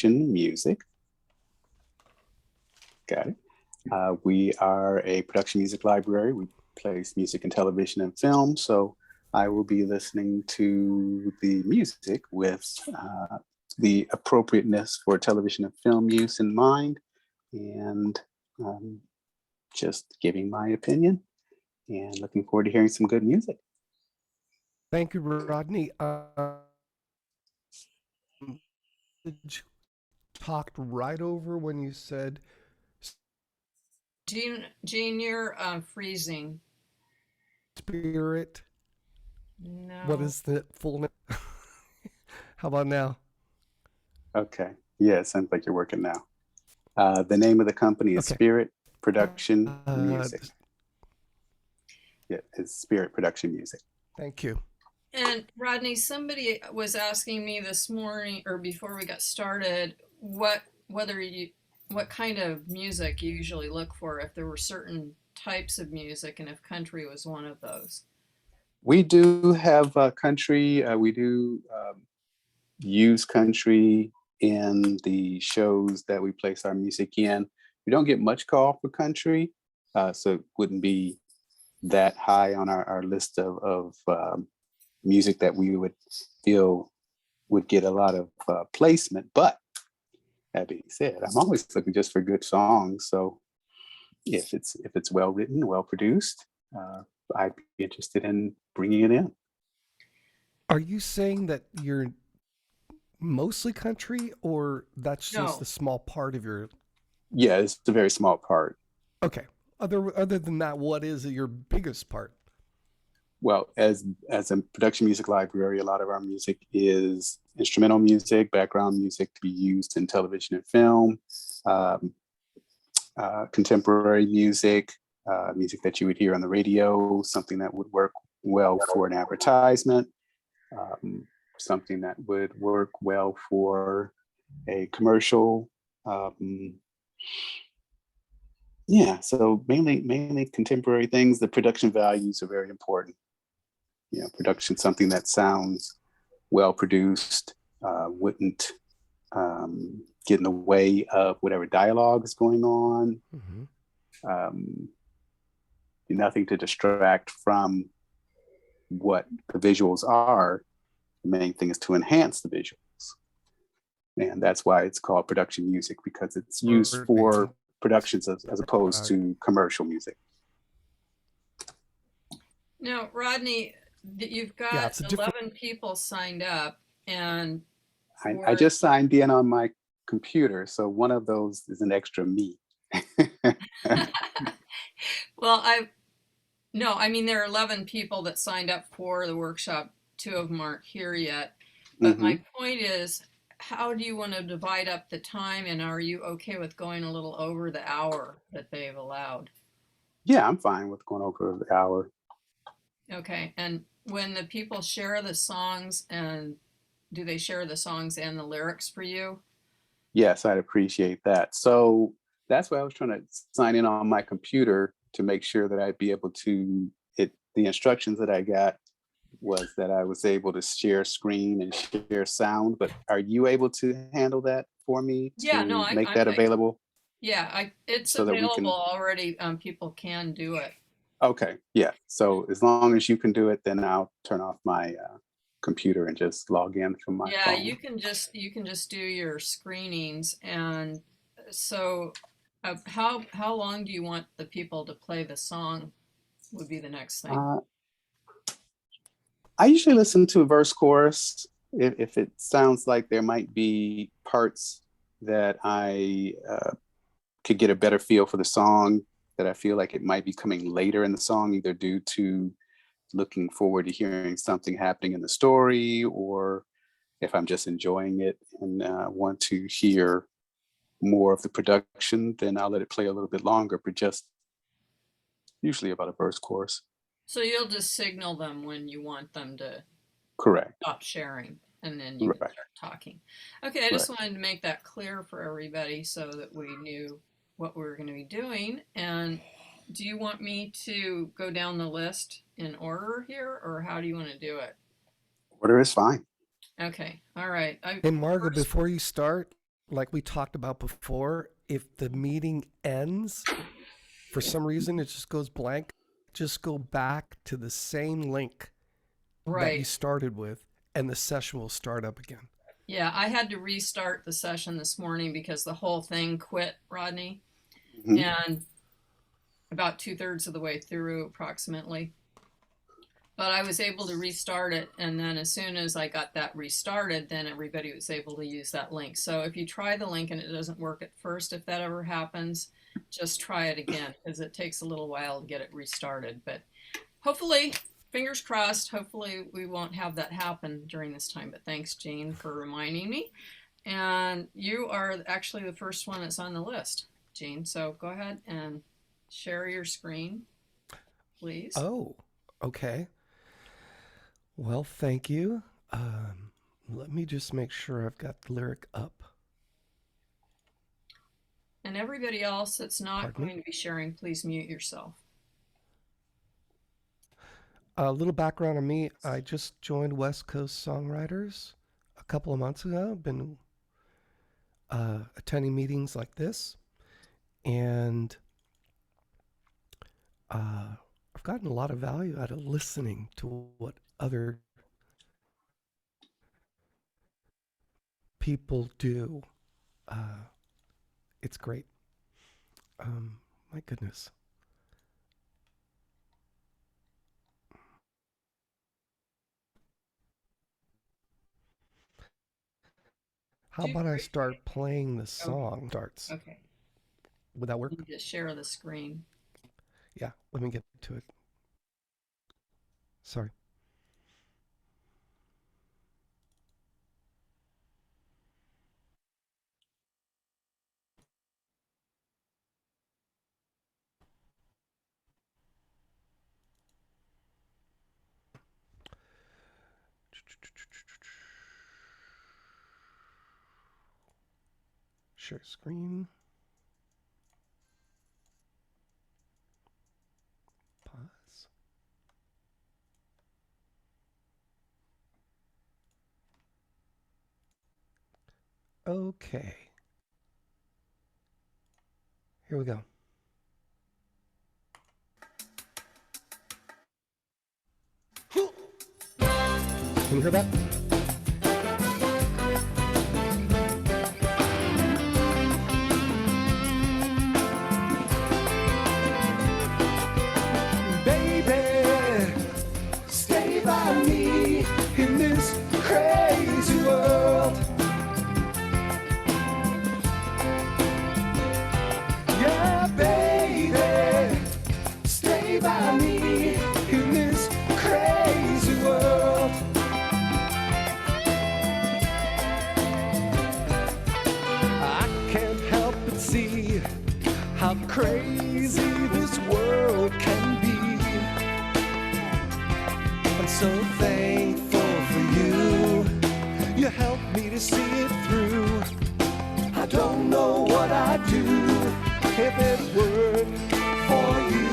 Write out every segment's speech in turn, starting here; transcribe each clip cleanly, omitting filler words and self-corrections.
production music. Got it. We are a production music library. We place music in television and film. So I will be listening to the music with the appropriateness for television and film use in mind, and just giving my opinion and looking forward to hearing some good music. Thank you, Rodney. Talked right over when you said Gene, you're freezing. spirit. No. What is the full name? How about now? Okay. Yeah, it sounds like you're working now. The name of the company is Okay. Spirit Production Music. Yeah, it's Spirit Production Music. Thank you. And Rodney, somebody was asking me this morning or before we got started what kind of music you usually look for, if there were certain types of music and if country was one of those. We do have country. We do use country in the shows that we place our music in. We don't get much call for country, so it wouldn't be that high on our list of music that we would feel would get a lot of placement. But that being said, I'm always looking just for good songs. So if it's well written, well produced, I'd be interested in bringing it in. Are you saying that you're mostly country, or that's just a small part of your? Yeah, it's a very small part. Okay. Other than that, what is your biggest part? Well, as a production music library, a lot of our music is instrumental music, background music to be used in television and film, contemporary music, music that you would hear on the radio, something that would work well for an advertisement, something that would work well for a commercial. Yeah, so mainly contemporary things. The production values are very important. Production, something that sounds well produced, wouldn't get in the way of whatever dialogue is going on. Mm-hmm. Nothing to distract from what the visuals are. The main thing is to enhance the visuals. And that's why it's called production music, because it's used for productions as opposed to commercial music. Now, Rodney, you've got 11 people signed up, and I just signed in on my computer, so one of those is an extra me. Well, I mean, there are 11 people that signed up for the workshop. 2 of them aren't here yet. But my point is, how do you want to divide up the time, and are you okay with going a little over the hour that they've allowed? Yeah, I'm fine with going over the hour. Okay, and when the people share the songs, and do they share the songs and the lyrics for you? Yes, I'd appreciate that. So that's why I was trying to sign in on my computer to make sure that I'd be able to, the instructions that I got was that I was able to share screen and share sound, but are you able to handle that for me to make that available? Yeah, it's so available already. People can do it. Okay, yeah. So as long as you can do it, then I'll turn off my computer and just log in from my phone. Yeah, you can just do your screenings. And so how long do you want the people to play the song would be the next thing. I usually listen to a verse chorus if it sounds like there might be parts that I could get a better feel for the song, that I feel like it might be coming later in the song, either due to looking forward to hearing something happening in the story, or if I'm just enjoying it and want to hear more of the production, then I'll let it play a little bit longer, but just usually about a verse chorus. So you'll just signal them when you want them to stop sharing, and then you can start talking. Okay, I just wanted to make that clear for everybody so that we knew what we were going to be doing. And do you want me to go down the list in order here, or how do you want to do it? Order is fine. Okay, all right. Hey, Margo, before you start, like we talked about before, if the meeting ends, for some reason it just goes blank, just go back to the same link that you started with, and the session will start up again. Yeah, I had to restart the session this morning because the whole thing quit, Rodney. And about 2/3 of the way through, approximately. But I was able to restart it, and then as soon as I got that restarted, then everybody was able to use that link. So if you try the link and it doesn't work at first, if that ever happens, just try it again, because it takes a little while to get it restarted. But hopefully, fingers crossed, hopefully we won't have that happen during this time. But thanks, Jean, for reminding me. And you are actually the first one that's on the list, Jean. So go ahead and share your screen, please. Oh, okay. Well, thank you. Let me just make sure I've got the lyric up. And everybody else that's not going to be sharing, please mute yourself. A little background on me. I just joined West Coast Songwriters a couple of months ago. I've been attending meetings like this, and I've gotten a lot of value out of listening to what other people do. It's great. My goodness. How about I start playing the song? Starts. Okay. Would that work? Just share the screen. Yeah, let me get to it. Sorry. Share screen. Pause. Okay. Here we go. Can you hear that? Baby, stay by me in this crazy world. Yeah, baby, stay by me in this crazy world. I can't help but see how crazy this world can be. I'm so thankful for you. You helped me to see it through. I don't know what I'd do if it weren't for you.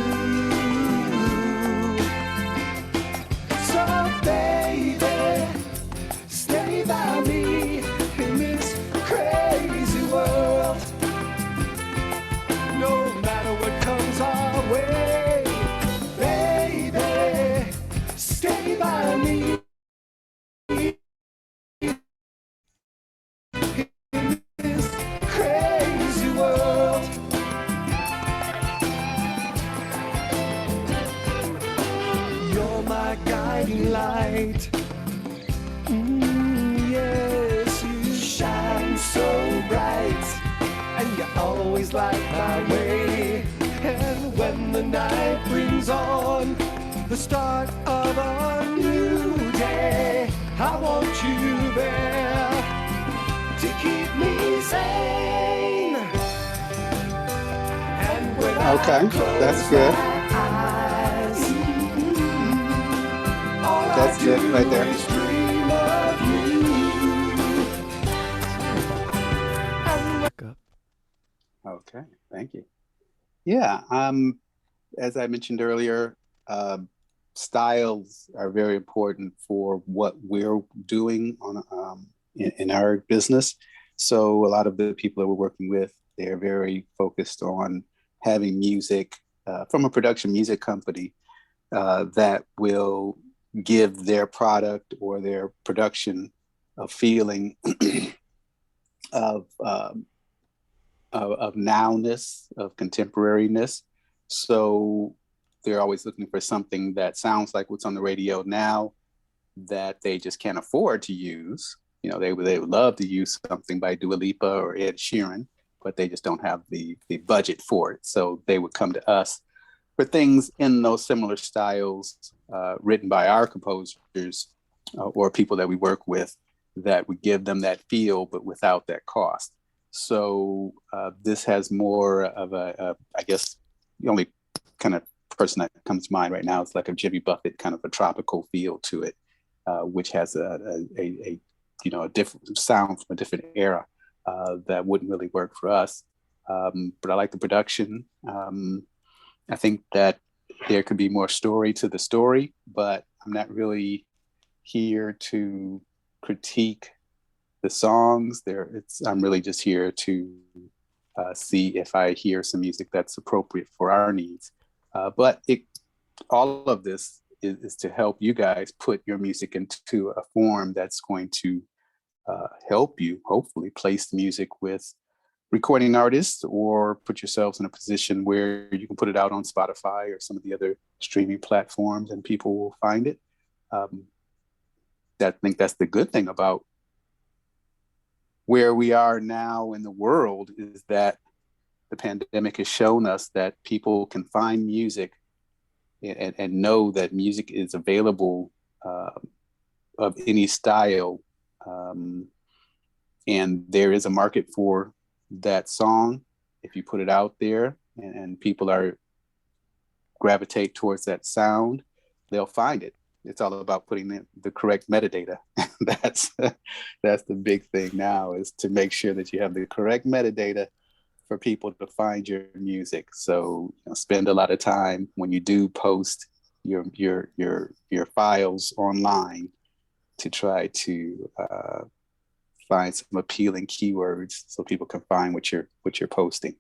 So baby, stay by me in this crazy world. No matter what comes our way, baby, stay by me in this crazy world. You're my guiding light. Yes, you shine so bright, and you always light my way. And when the night brings on the start of a new day, I want you there to keep me sane. And when okay, that's good. That's it right there. Okay, thank you. Yeah, as I mentioned earlier, styles are very important for what we're doing on in our business. So a lot of the people that we're working with, they're very focused on having music from a production music company that will give their product or their production a feeling of nowness, of contemporariness. So they're always looking for something that sounds like what's on the radio now that they just can't afford to use. You know, they would love to use something by Dua Lipa or Ed Sheeran, but they just don't have the budget for it. So they would come to us for things in those similar styles written by our composers or people that we work with that would give them that feel, but without that cost. So this has more of I guess the only kind of person that comes to mind right now is like a Jimmy Buffett kind of a tropical feel to it, which has a different sound from a different era that wouldn't really work for us. But I like the production. I think that there could be more story to the story, but I'm not really here to critique the songs. I'm really just here to see if I hear some music that's appropriate for our needs. But all of this is to help you guys put your music into a form that's going to help you hopefully place the music with recording artists, or put yourselves in a position where you can put it out on Spotify or some of the other streaming platforms and people will find it. I think that's the good thing about where we are now in the world, is that the pandemic has shown us that people can find music and know that music is available of any style. And there is a market for that song if you put it out there, and people gravitate towards that sound, they'll find it. It's all about putting the correct metadata. That's the big thing now, is to make sure that you have the correct metadata for people to find your music. So spend a lot of time when you do post your files online to try to find some appealing keywords so people can find what you're posting.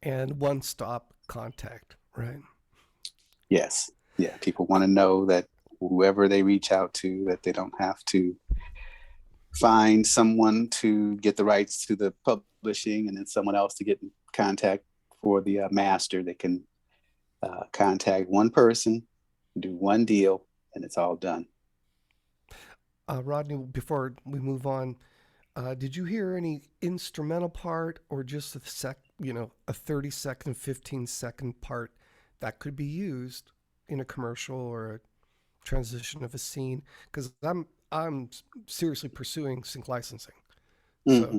And one-stop contact, right? Yes. Yeah. People want to know that whoever they reach out to, that they don't have to find someone to get the rights to the publishing and then someone else to get in contact for the master. They can contact one person, do one deal, and it's all done. Rodney, before we move on, did you hear any instrumental part, or just a 30-second, 15-second part that could be used in a commercial or a transition of a scene? Because I'm seriously pursuing sync licensing. So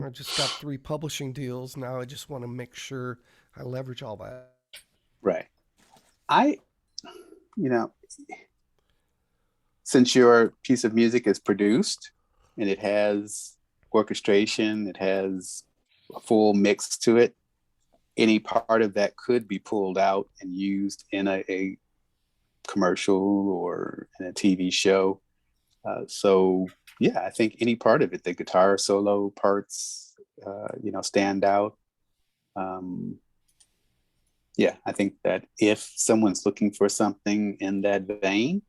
I just got 3 publishing deals. Now I just want to make sure I leverage all that. Right. Since your piece of music is produced and it has orchestration, it has a full mix to it, any part of that could be pulled out and used in a commercial or in a TV show. So yeah, I think any part of it, the guitar solo parts, stand out. Yeah, I think that if someone's looking for something in that vein,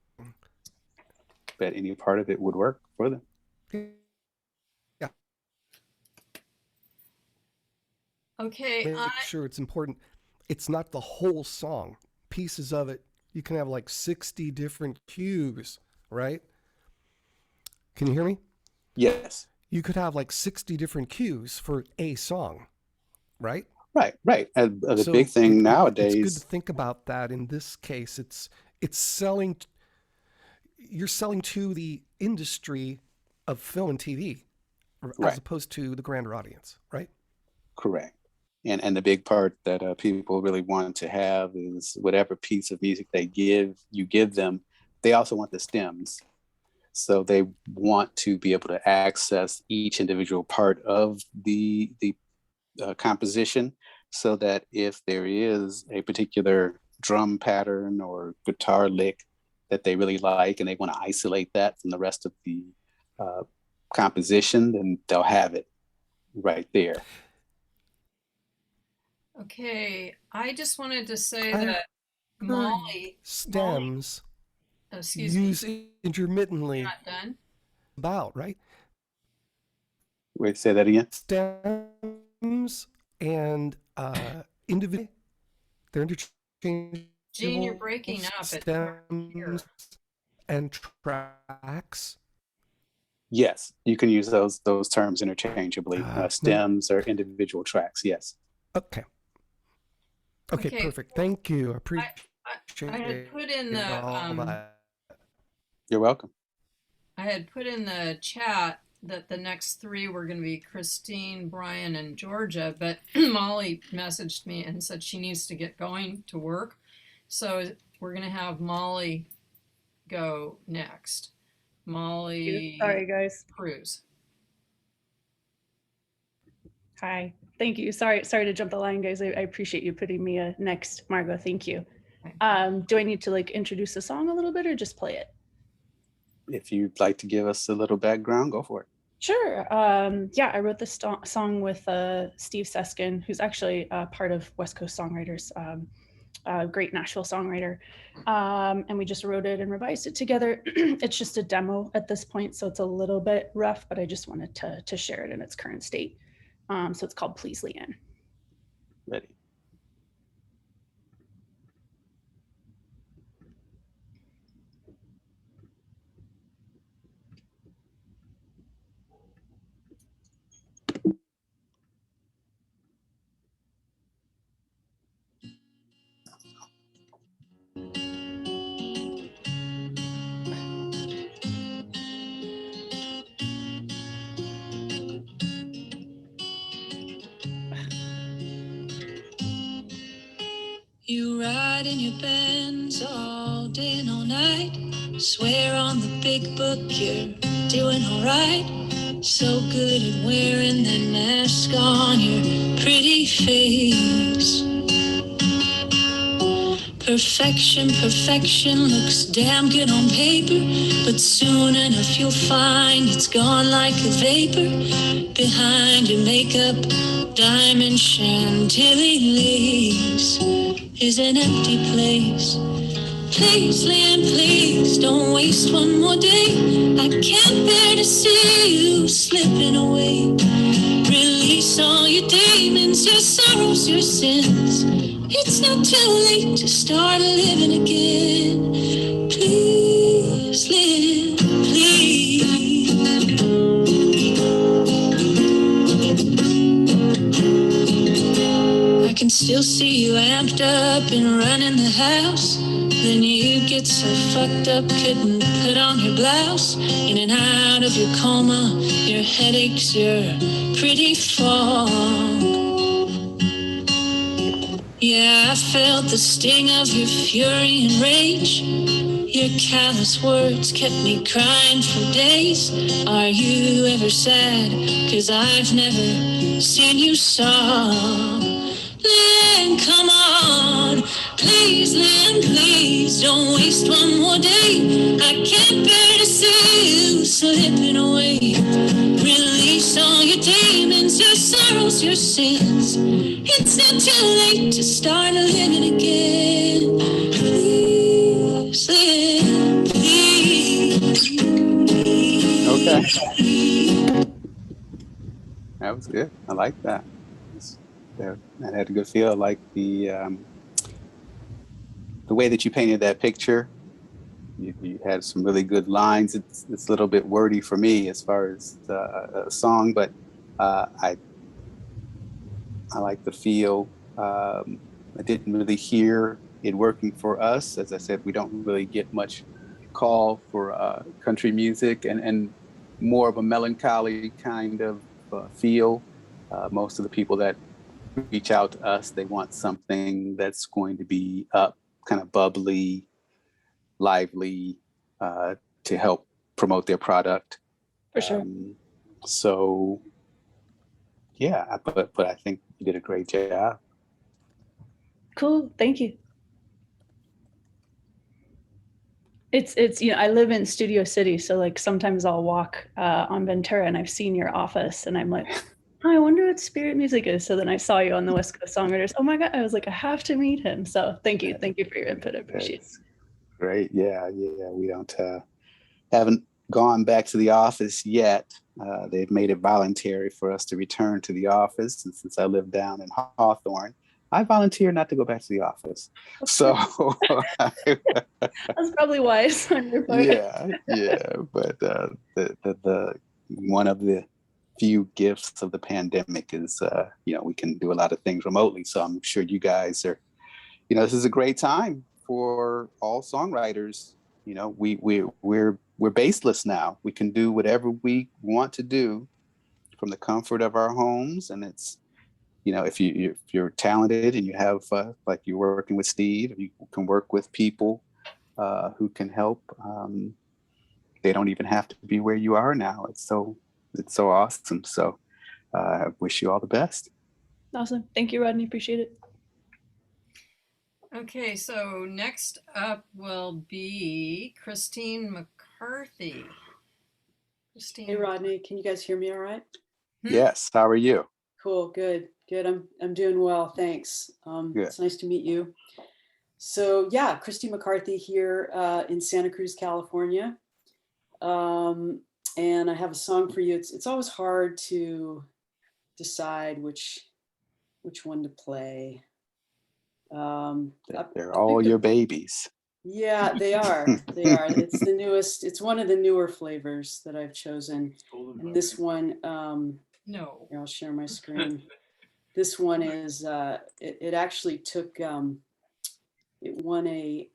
that any part of it would work for them. Yeah. Okay. Make sure it's important. It's not the whole song. Pieces of it. You can have like 60 different cues, right? Can you hear me? Yes. You could have like 60 different cues for a song, right? Right. And the big thing nowadays. It's good to think about that. In this case, it's selling. You're selling to the industry of film and TV, as opposed to the grander audience, right? Correct. And the big part that people really want to have is whatever piece of music you give them, they also want the stems. So they want to be able to access each individual part of the composition, so that if there is a particular drum pattern or guitar lick that they really like and they want to isolate that from the rest of the composition, then they'll have it right there. Okay, I just wanted to say that Molly stems use intermittently. You're not done? About, right? Wait, say that again. Stems and individual, they're interchangeable. Gene, you're breaking up. Stems and tracks. Yes, you can use those terms interchangeably. Stems or individual tracks. Yes. Okay. Okay, perfect. Thank you. I appreciate I had put in the You're welcome. I had put in the chat that the next three were going to be Christine, Brian, and Georgia, but Molly messaged me and said she needs to get going to work. So we're going to have Molly go next. Molly. Sorry, guys. Cruz. Hi. Thank you. Sorry to jump the line, guys. I appreciate you putting me next, Margot. Thank you. Do I need to like introduce the song a little bit or just play it? If you'd like to give us a little background, go for it. Sure. Yeah, I wrote this song with Steve Seskin, who's actually part of West Coast Songwriters, a great Nashville songwriter. And we just wrote it and revised it together. It's just a demo at this point, so it's a little bit rough, but I just wanted to share it in its current state. So it's called Please Leanne. Ready. You ride in your Benz all day and all night. Swear on the big book you're doing alright. So good at wearing that mask on your pretty face. Perfection looks damn good on paper, but soon enough you'll find it's gone like a vapor. Behind your makeup, diamond chantilly lace is an empty place. Please, Leanne, please don't waste one more day. I can't bear to see you slipping away. Release all your demons, your sorrows, your sins. It's not too late to start living again. Please, Leanne, please. I can still see you amped up and running the house. Then you get so fucked up, couldn't put on your blouse. In and out of your coma, your headaches, your pretty fog. Yeah, I felt the sting of your fury and rage. Your callous words kept me crying for days. Are you ever sad? 'Cause I've never seen you sob. Leanne, come on. Please, Leanne, please don't waste one more day. I can't bear to see you slipping away. Release all your demons, your sorrows, your sins. It's not too late to start living again. Please, Leanne, please. Okay. That was good. I like that. That had a good feel. I like the way that you painted that picture. You had some really good lines. It's a little bit wordy for me as far as a song, but I like the feel. I didn't really hear it working for us. As I said, we don't really get much call for country music and more of a melancholy kind of feel. Most of the people that reach out to us, they want something that's going to be up, kind of bubbly, lively, to help promote their product. For sure. So yeah, but I think you did a great job. Cool, thank you. It's I live in Studio City, so like sometimes I'll walk on Ventura and I've seen your office and I'm like, oh, I wonder what Spirit Music is. So then I saw you on the West Coast Songwriters. Oh my God, I was like, I have to meet him. So thank you for your input. I appreciate it. Great. Yeah. We don't haven't gone back to the office yet. They've made it voluntary for us to return to the office, and since I live down in Hawthorne, I volunteer not to go back to the office. So that's probably wise on your part. Yeah. But the one of the few gifts of the pandemic is we can do a lot of things remotely. So I'm sure you guys are, this is a great time for all songwriters. We're baseless now. We can do whatever we want to do from the comfort of our homes, and it's if you're talented and you have like you're working with Steve, you can work with people who can help. They don't even have to be where you are now. It's so awesome. So I wish you all the best. Awesome. Thank you, Rodney. Appreciate it. Okay, so next up will be Christine McCarthy. Christine. Hey, Rodney, can you guys hear me all right? Yes. How are you? Cool. Good. I'm doing well. Thanks. It's nice to meet you. So yeah, Christine McCarthy here in Santa Cruz, California. And I have a song for you. It's always hard to decide which one to play. They're all your babies. Yeah, they are. They are. It's the newest. It's one of the newer flavors that I've chosen. And this one, no, here, I'll share my screen. This one is. It actually took. It won a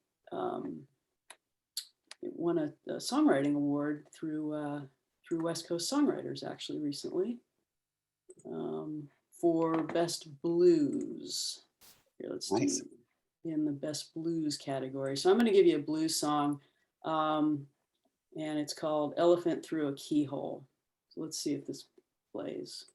songwriting award through West Coast Songwriters actually recently for best blues. Here, let's do in the best blues category. So I'm going to give you a blues song, and it's called Elephant Through a Keyhole. So let's see if this plays.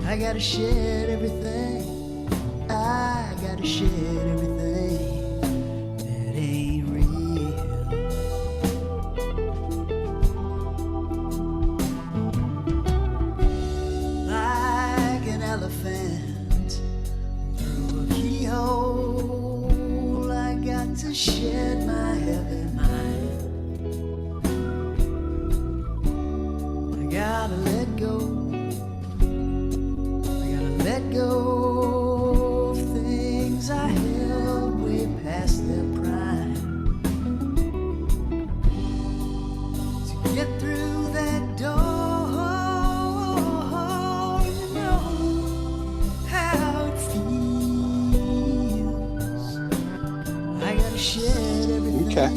I gotta shed everything. I gotta shed everything that ain't real. Like an elephant through a keyhole, I got to shed my heavy mind. I gotta let go. Let go of things I held way past their prime. To get through that door, you know how it feels. I gotta shed everything. Okay,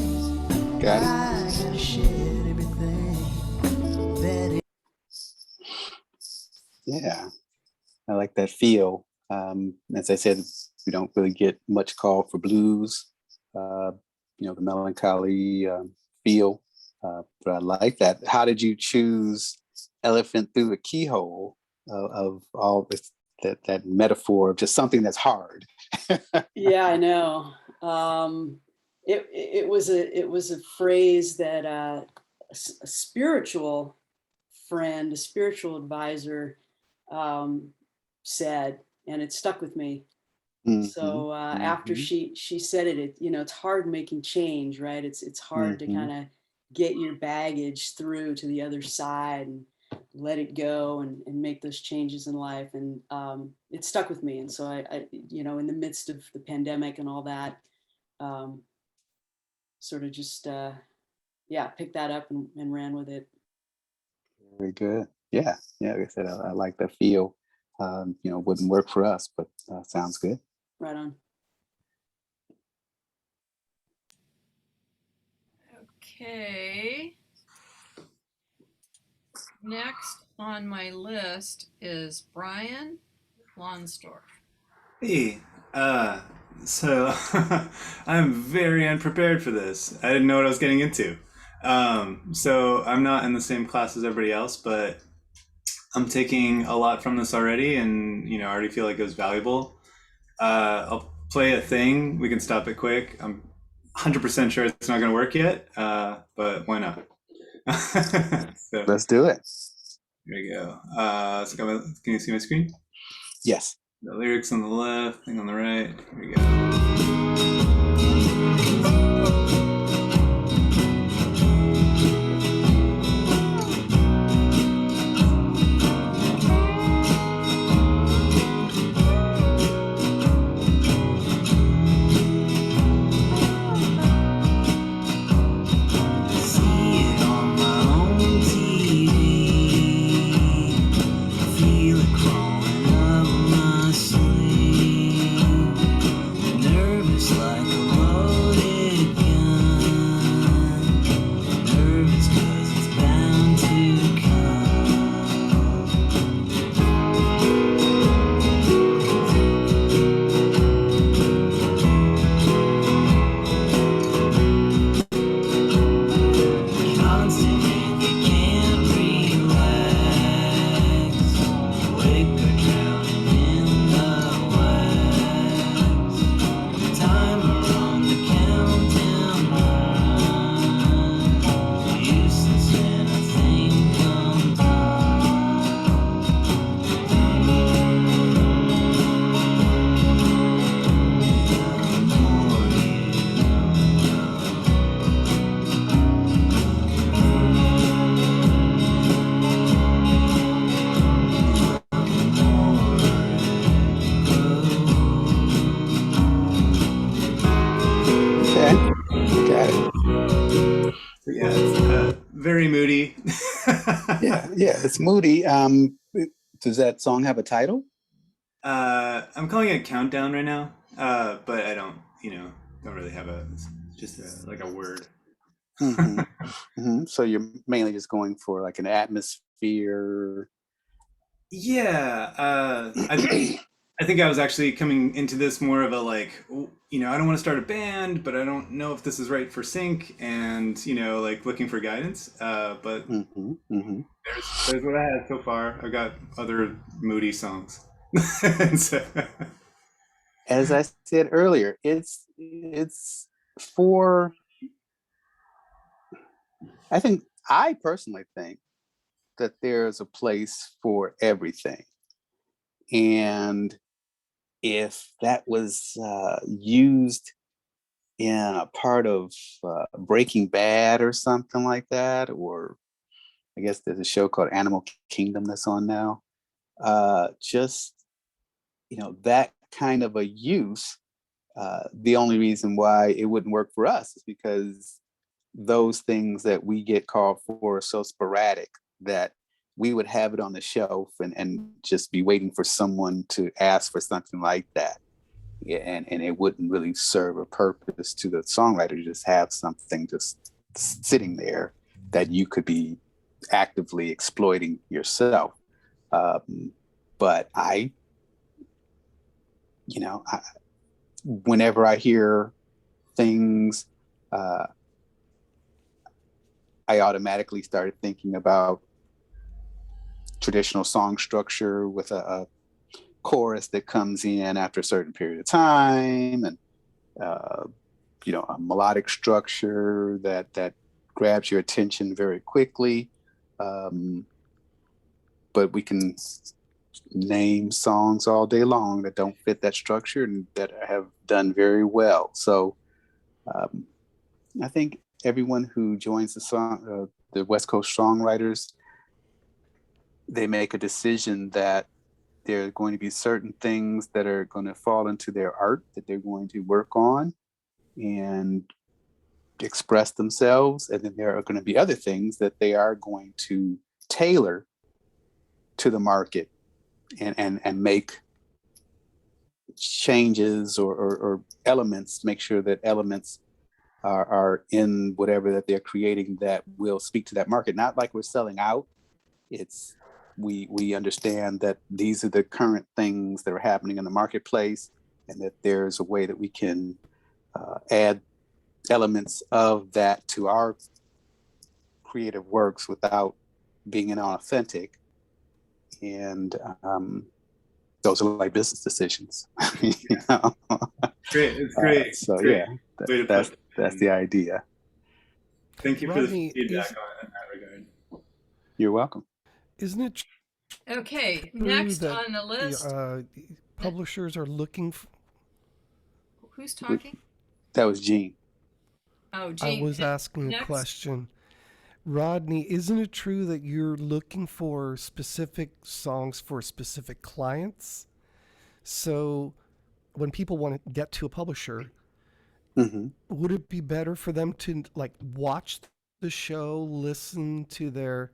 got it. I gotta shed everything that is. Yeah. I like that feel. As I said, we don't really get much call for blues, the melancholy feel, but I like that. How did you choose Elephant Through a Keyhole of all this, that metaphor of just something that's hard? Yeah, I know. It was a phrase that a spiritual friend, a spiritual advisor, said, and it stuck with me. Mm-hmm. So after she said it, you know, it's hard making change, right? It's hard to kind of get your baggage through to the other side and let it go and make those changes in life. And it stuck with me. And so I, you know, in the midst of the pandemic and all that, sort of just, picked that up and ran with it. Very good. Yeah. Like I said, I like the feel. You know, wouldn't work for us, but sounds good. Right on. Okay. Next on my list is Brian Lonsdorf. Hey, so I'm very unprepared for this. I didn't know what I was getting into. So I'm not in the same class as everybody else, but I'm taking a lot from this already, and I already feel like it was valuable. I'll play a thing. We can stop it quick. I'm 100% sure it's not going to work yet, but why not? So, let's do it. Here we go. Can you see my screen? Yes. The lyrics on the left, thing on the right. Here we go. Very moody. yeah, it's moody. Does that song have a title? I'm calling it Countdown right now, but I don't really have like a word. So you're mainly just going for like an atmosphere. Yeah, I think I was actually coming into this more of a like, I don't want to start a band, but I don't know if this is right for sync, and like looking for guidance. But there's what I had so far. I've got other moody songs. So. As I said earlier, it's for. I personally think that there's a place for everything, and if that was used in a part of Breaking Bad or something like that, or I guess there's a show called Animal Kingdom that's on now, that kind of a use, the only reason why it wouldn't work for us is because those things that we get called for are so sporadic that we would have it on the shelf and just be waiting for someone to ask for something like that. Yeah, and it wouldn't really serve a purpose to the songwriter to just have something just sitting there that you could be actively exploiting yourself. But whenever I hear things, I automatically started thinking about traditional song structure with a chorus that comes in after a certain period of time, and a melodic structure that grabs your attention very quickly. But we can name songs all day long that don't fit that structure and that have done very well. So I think everyone who joins the West Coast Songwriters, they make a decision that there are going to be certain things that are going to fall into their art that they're going to work on and express themselves. And then there are going to be other things that they are going to tailor to the market and make changes or elements, make sure that elements are in whatever that they're creating that will speak to that market. Not like we're selling out. It's we understand that these are the current things that are happening in the marketplace, and that there's a way that we can add elements of that to our creative works without being inauthentic. And those are like business decisions. You know? Great, it's great. So great. Yeah, that's the idea. Thank you Rodney, for the feedback in that regard. You're welcome. Isn't it Okay, true next that on the list. Publishers are looking for... Who's talking? That was Gene. Oh, Gene. I was asking a question. Rodney, isn't it true that you're looking for specific songs for specific clients? So when people want to get to a publisher, would it be better for them to like watch the show, listen to their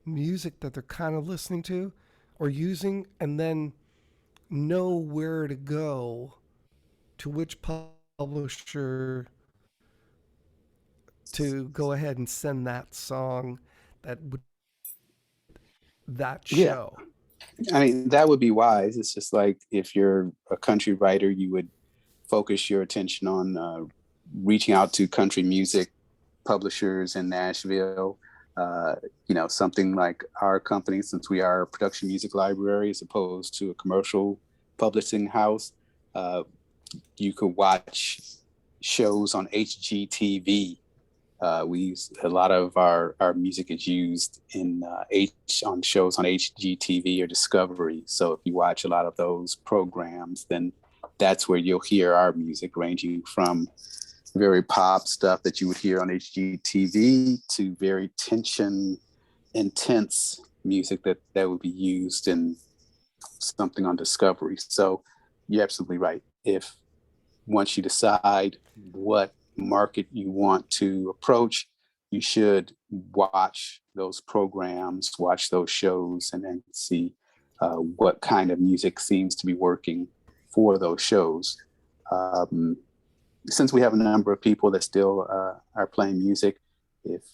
music that they're kind of listening to or using, and then know where to go to which publisher to go ahead and send that song that show? I mean, that would be wise. It's just like if you're a country writer, you would focus your attention on reaching out to country music publishers in Nashville. Something like our company, since we are a production music library as opposed to a commercial publishing house, you could watch shows on HGTV. We use a lot of our music is used on shows on HGTV or Discovery. So if you watch a lot of those programs, then that's where you'll hear our music, ranging from very pop stuff that you would hear on HGTV to very intense music that would be used in something on Discovery. So you're absolutely right. If once you decide what market you want to approach, you should watch those programs, watch those shows, and then see what kind of music seems to be working for those shows. Since we have a number of people that still are playing music, if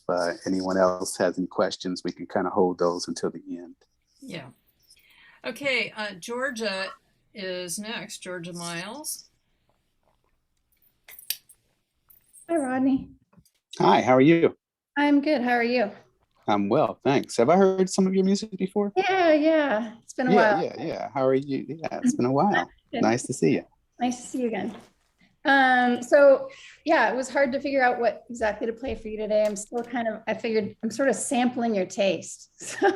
anyone else has any questions, we can kind of hold those until the end. Yeah. Okay, Georgia is next. Georgia Miles. Hi, Rodney. Hi, how are you? I'm good. How are you? I'm well, thanks. Have I heard some of your music before? Yeah. It's been a while. Yeah. How are you? Yeah, it's been a while. Nice to see you. Nice to see you again. It was hard to figure out what exactly to play for you today. I figured I'm sort of sampling your taste. So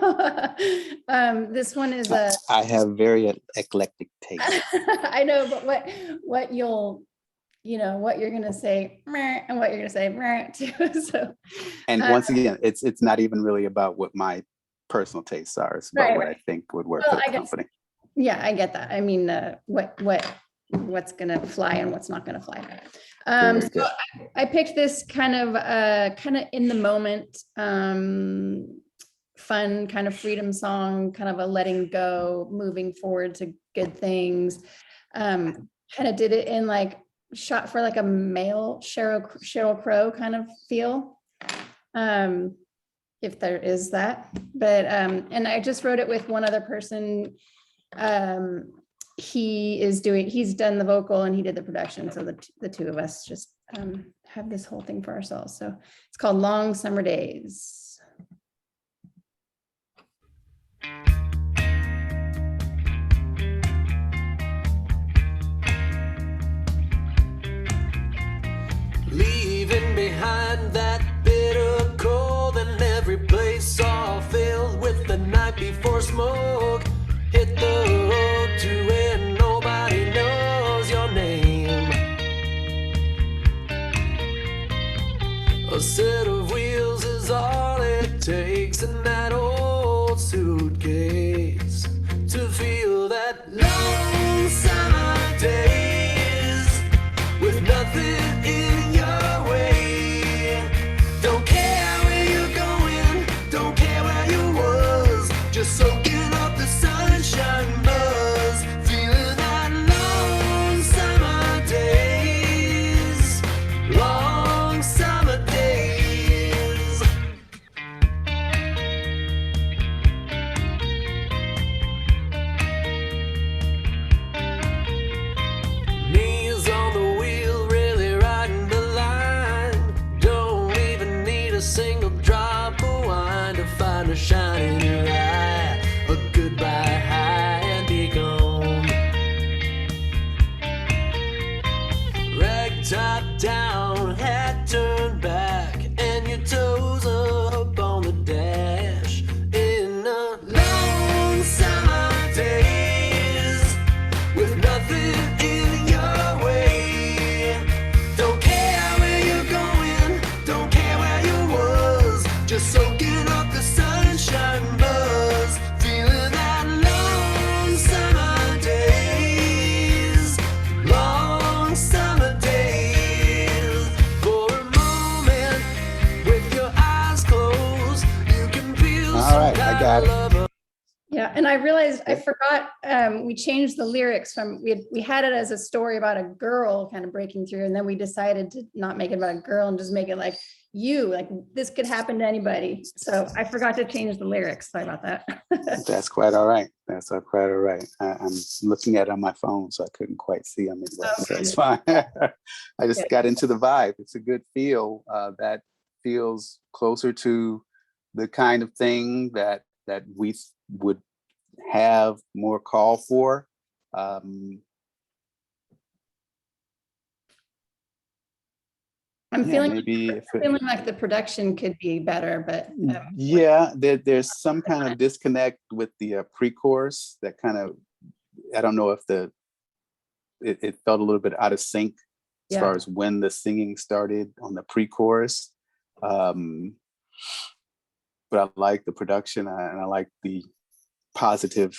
this one is I have very eclectic taste. I know, but what you're going to say and what you're going to say too. So, and once again, it's not even really about what my personal tastes are. It's about what I think would work for the company. Yeah, I get that. I mean, what's going to fly and what's not going to fly. So I picked this kind of in the moment, fun kind of freedom song, kind of a letting go, moving forward to good things. Kind of did it in like shot for like a male Sheryl Crow kind of feel, if there is that. But and I just wrote it with one other person. He's done the vocal and he did the production, so the two of us just have this whole thing for ourselves. So it's called Long Summer Days. Leaving behind that bitter cold and every place all filled with the night before smoke. Hit the road to where nobody knows your name. A set of wheels is all it takes in that old suitcase to feel that long summer days with nothing in your way. Don't care where you're going, don't care where you was, just soaking up the sunshine buzz, feeling that long summer days, long summer days. Knees on the wheel, really riding the line. Don't even need a single drop of wine to find a shine in your eye. A goodbye high and be gone. Rag top down, hat turned back, and your toes up on the dash. In a long summer days with nothing in your way. Don't care where you're going, don't care where you was, just soaking up the sunshine buzz, feeling that long summer days, long summer days. For a moment, with your eyes closed, you can feel All right, I got it. Yeah, and I realized I forgot, we changed the lyrics from, we had it as a story about a girl kind of breaking through, and then we decided to not make it about a girl and just make it like you, like this could happen to anybody. So I forgot to change the lyrics. Sorry about that. That's quite all right. That's quite all right. I'm looking at it on my phone, so I couldn't quite see them anyway. So it's fine. I just got into the vibe. It's a good feel that feels closer to the kind of thing that we would have more call for. I'm feeling maybe feeling like the production could be better, but yeah, there's some kind of disconnect with the pre-chorus that kind of, I don't know if it felt a little bit out of sync as far as when the singing started on the pre-chorus. But I like the production and I like the positive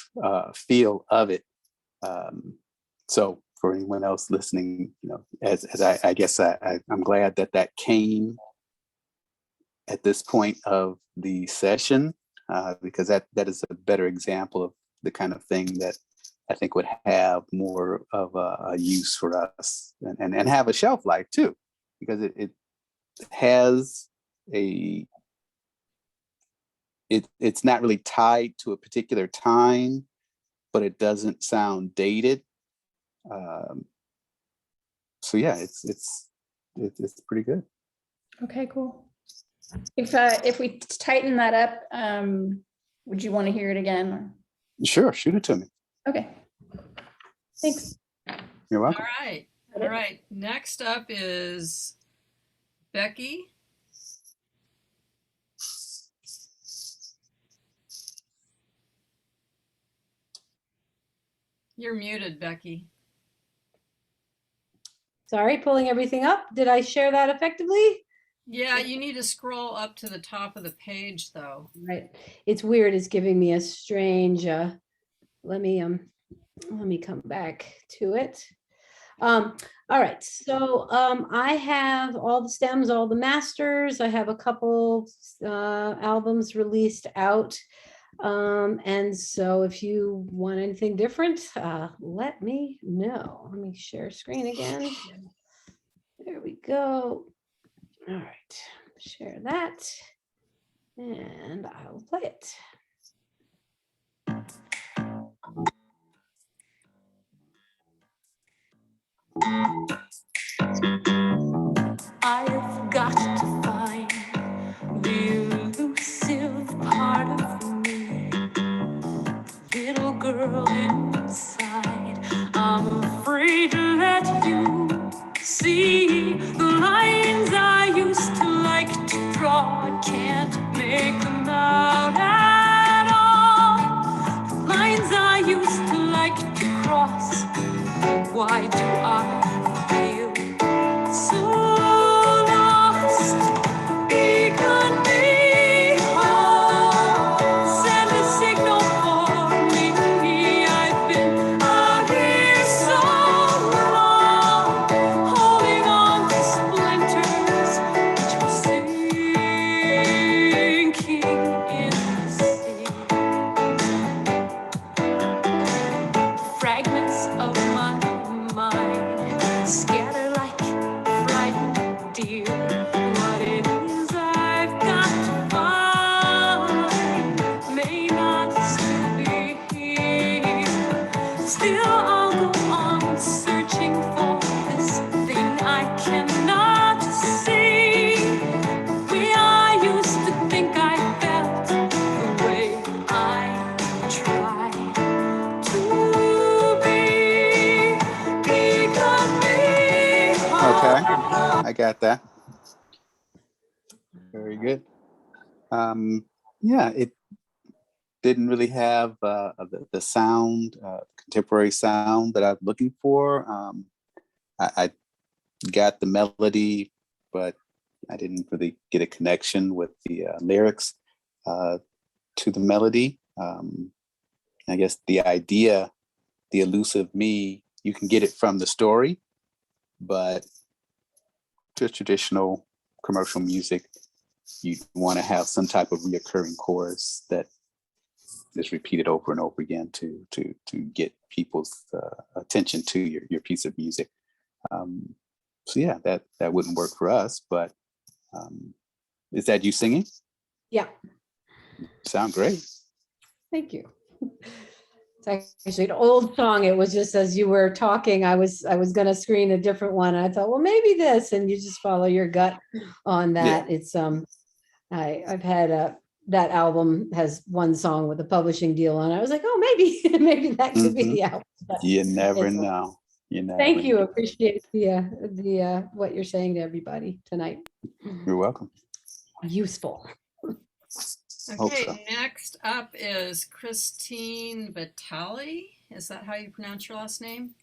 feel of it. So for anyone else listening, you know, as I guess I'm glad that came at this point of the session, because that is a better example of the kind of thing that I think would have more of a use for us and have a shelf life too, because it has it's not really tied to a particular time, but it doesn't sound dated. So yeah, it's pretty good. okay, cool. If we tighten that up, would you want to hear it again? Sure, shoot it to me. Okay, thanks. You're welcome. All right. Next up is Becky. You're muted, Becky. Sorry, pulling everything up. Did I share that effectively? Yeah, you need to scroll up to the top of the page though. Right. It's weird. It's giving me a strange, let me come back to it. All right. So I have all the stems, all the masters. I have a couple albums released out. And so if you want anything different, let me know. Let me share screen again. There we go. All right, share that, and I'll play it. I've got to find the elusive part of me, little girl inside. I'm afraid to let you see the lines I used to like to draw. I can't make them out at all. The lines I cross. Why do I feel so lost? Beacon me home, send a signal for me. I've been out here so long, holding on to splinters which were sinking in the sea. Fragments of my mind scatter like frightened deer. What it is I've got to find may not still be here. Still I'll go on searching for this thing I cannot see. The way I used to think I felt, the way I try to be. Okay, I got that. Very good. Yeah, it didn't really have the sound, contemporary sound that I'm looking for. I got the melody, but I didn't really get a connection with the lyrics to the melody. I guess the idea, the elusive me, you can get it from the story, but to traditional commercial music, you want to have some type of reoccurring chorus that is repeated over and over again to get people's attention to your piece of music. So yeah, that wouldn't work for us. But is that you singing? Yeah. Sound great. Thank you. It's actually an old song. It was just as you were talking, I was going to screen a different one. And I thought, well, maybe this, and you just follow your gut on that. Yeah. It's I've had that album has one song with a publishing deal on it. I was like, oh, maybe that could be the album. You never know. Thank you. Appreciate the what you're saying to everybody tonight. You're welcome. Useful. Okay, so. Next up is Christine Vitale. Is that how you pronounce your last name?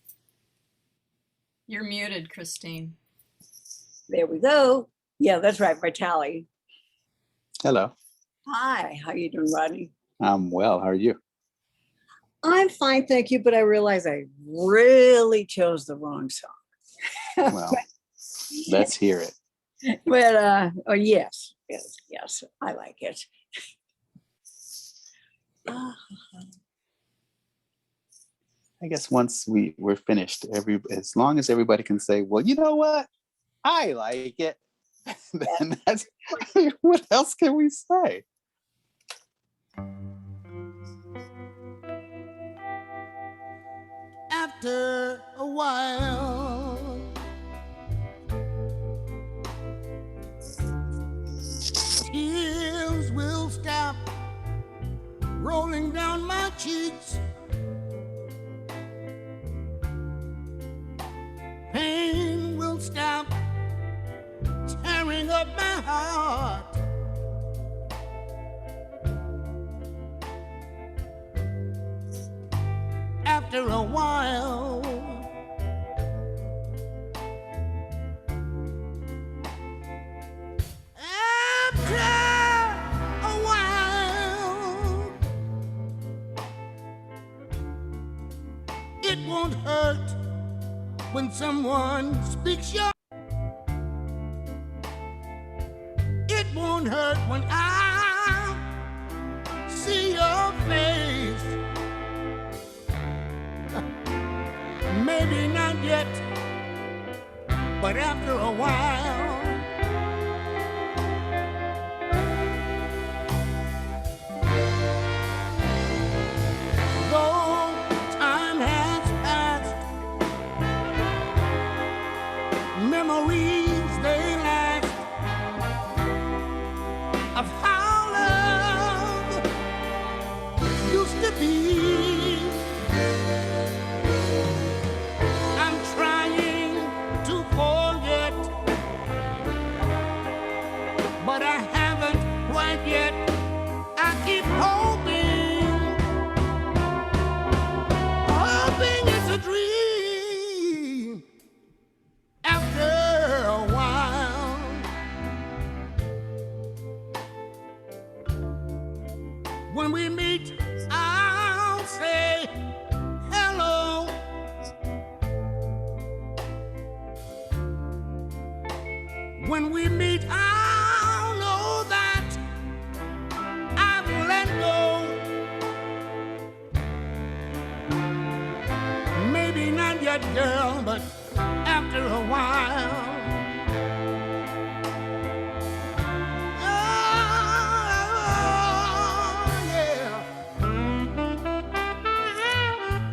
You're muted, Christine. There we go. Yeah, that's right, Vitale. Hello. Hi, how you doing, Rodney? I'm well. How are you? I'm fine, thank you, but I realize I really chose the wrong song. Well, let's hear it. But, oh, yes, I like it. I guess once we're finished, as long as everybody can say, well, you know what? I like it. Then that's, what else can we say? After a while, tears will stop rolling down my cheeks. Pain will stop tearing up my heart. After a while, it won't hurt when someone speaks your. It won't hurt when I see your face. Maybe not yet, but after a while. Though time has passed, memories they last of how love used to be. I'm trying to forget when we meet, I'll know that I've let go. Maybe not yet, girl, but after a while.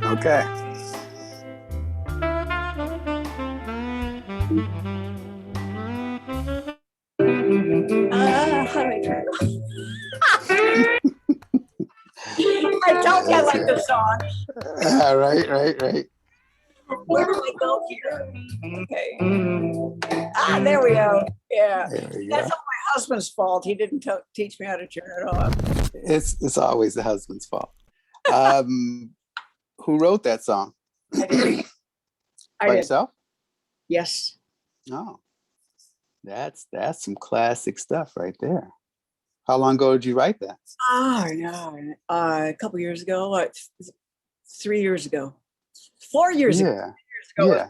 Okay. How do I turn it off? I told you I like the song. Right. Where do I go here? Okay. There we go. Yeah. That's all my husband's fault. He didn't teach me how to turn it off. It's always the husband's fault. Who wrote that song? I did. By yourself? Yes. Oh, that's some classic stuff right there. How long ago did you write that? Oh, no. A couple years ago, 3 years ago, 4 years ago.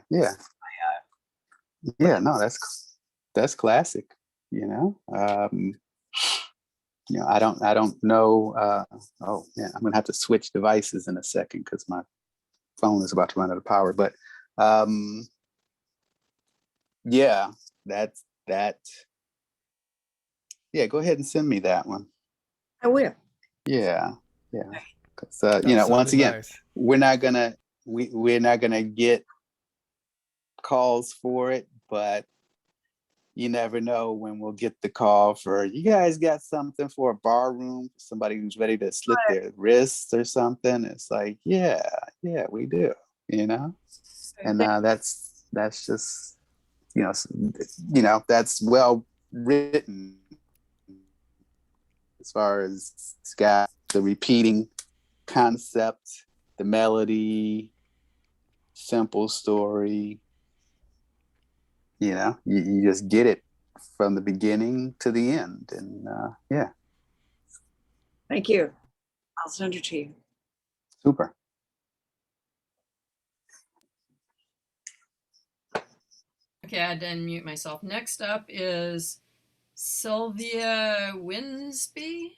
Yeah. No, that's classic. I don't know. Oh man, I'm gonna have to switch devices in a second because my phone is about to run out of power. But yeah, that's that. Yeah, go ahead and send me that one. I will. Yeah. Because once again, nice. we're not gonna get calls for it, but you never know when we'll get the call for, you guys got something for a bar room, somebody who's ready to slit their wrists or something. It's like, yeah, we do, and that's just, that's well written as far as it's got the repeating concept, the melody, simple story. You just get it from the beginning to the end. And yeah. Thank you. I'll send it to you. Super. Okay, I had to unmute myself. Next up is Sylvia Winsby.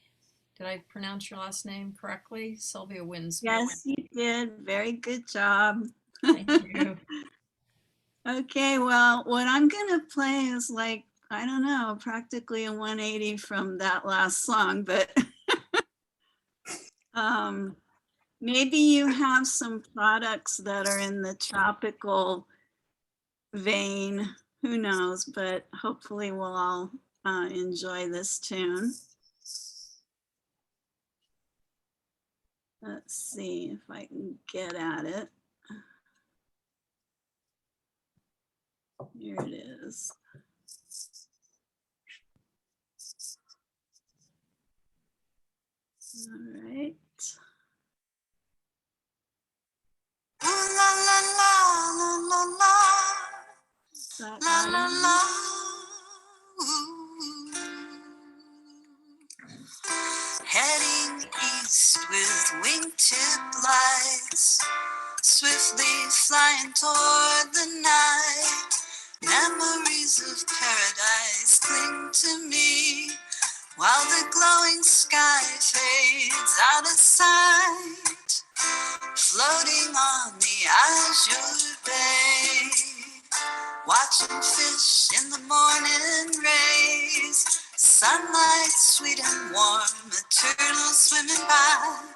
Did I pronounce your last name correctly? Sylvia Winsby. Yes, you did. Very good job. Thank you. Okay, well, what I'm going to play is like, I don't know, practically a 180 from that last song, but maybe you have some products that are in the tropical vein. Who knows, but hopefully we'll all enjoy this tune. Let's see if I can get at it. Here it is. All right. La la la la la la la la la. Heading east with wingtip lights, swiftly flying toward the night. Memories of paradise cling to me while the glowing sky fades out of sight. Floating on the azure bay, watching fish in the morning rays. Sunlight sweet and warm, a turtle swimming by.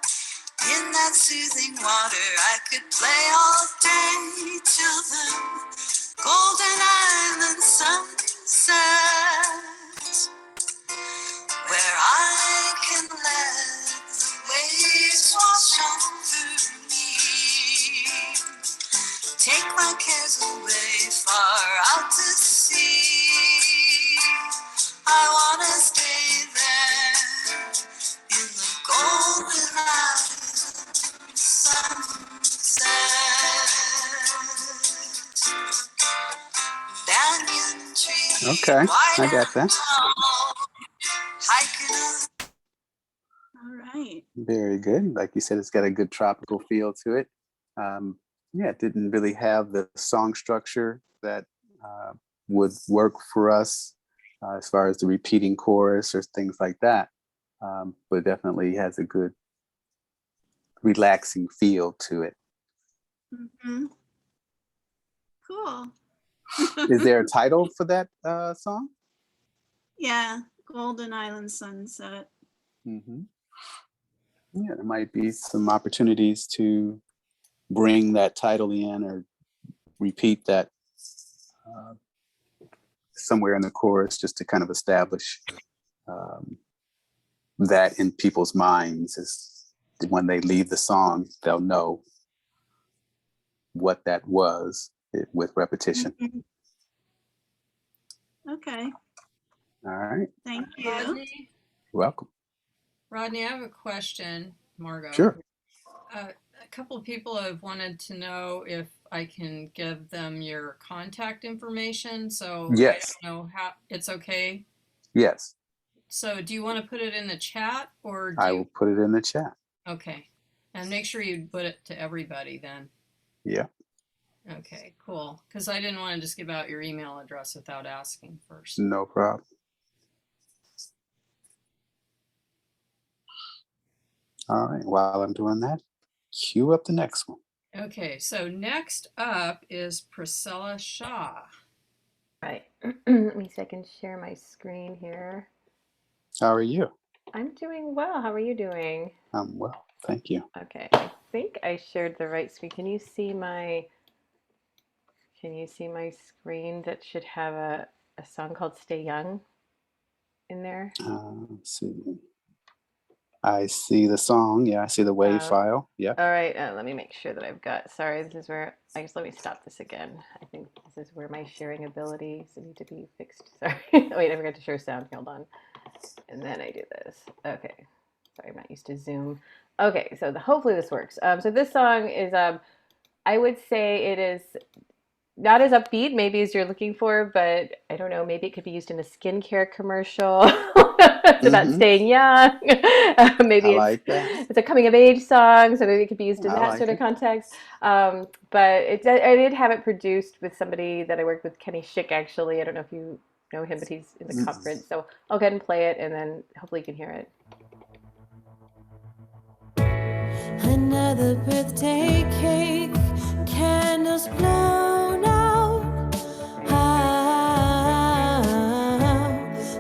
In that soothing water I could play all day till the golden island sunset, where I can let the waves wash over me. Take my cares away far out to sea. I wanna stay there in the golden island sunset. Banyan tree. Okay, I got that. All right. Very good. Like you said, it's got a good tropical feel to it. It didn't really have the song structure that would work for us as far as the repeating chorus or things like that. But definitely has a good relaxing feel to it. Mm-hmm. Cool. Is there a title for that song? Yeah, Golden Island Sunset. Mm-hmm. Yeah, there might be some opportunities to bring that title in or repeat that somewhere in the chorus, just to kind of establish that in people's minds. Is when they leave the song, they'll know what that was with repetition. Mm-hmm. Okay. All right. Thank you. Rodney, You're welcome. Rodney, I have a question, Margot. Sure. A couple of people have wanted to know if I can give them your contact information. So Yes. I don't know how it's okay. Yes. So do you want to put it in the chat or I will put it in the chat. Okay. And make sure you put it to everybody then. Yeah. Okay, cool. Because I didn't want to just give out your email address without asking first. No problem. All right. While I'm doing that, cue up the next one. Okay, so next up is Priscilla Shaw. Right. Let me see, I can share my screen here. How are you? I'm doing well. How are you doing? I'm well. Thank you. Okay. I think I shared the right screen. Can you see my screen that should have a song called Stay Young in there? Let's see. I see the song. Yeah, I see the WAV file. Yeah. All right. Let me make sure that I've got. Sorry, this is where. I guess let me stop this again. I think this is where my sharing abilities need to be fixed. Sorry. Wait, I forgot to share sound. Hold on. And then I do this. Okay. Sorry, I'm not used to Zoom. Okay, so hopefully this works. So this song is, I would say it is not as upbeat maybe as you're looking for, but I don't know, maybe it could be used in a skincare commercial. It's about staying young. Maybe it's a coming of age song, so maybe it could be used in that sort of context. But I did have it produced with somebody that I worked with, Kenny Schick, actually. I don't know if you know him, but he's in the conference. So I'll go ahead and play it, and then hopefully you can hear it. Another birthday cake, candles blown out.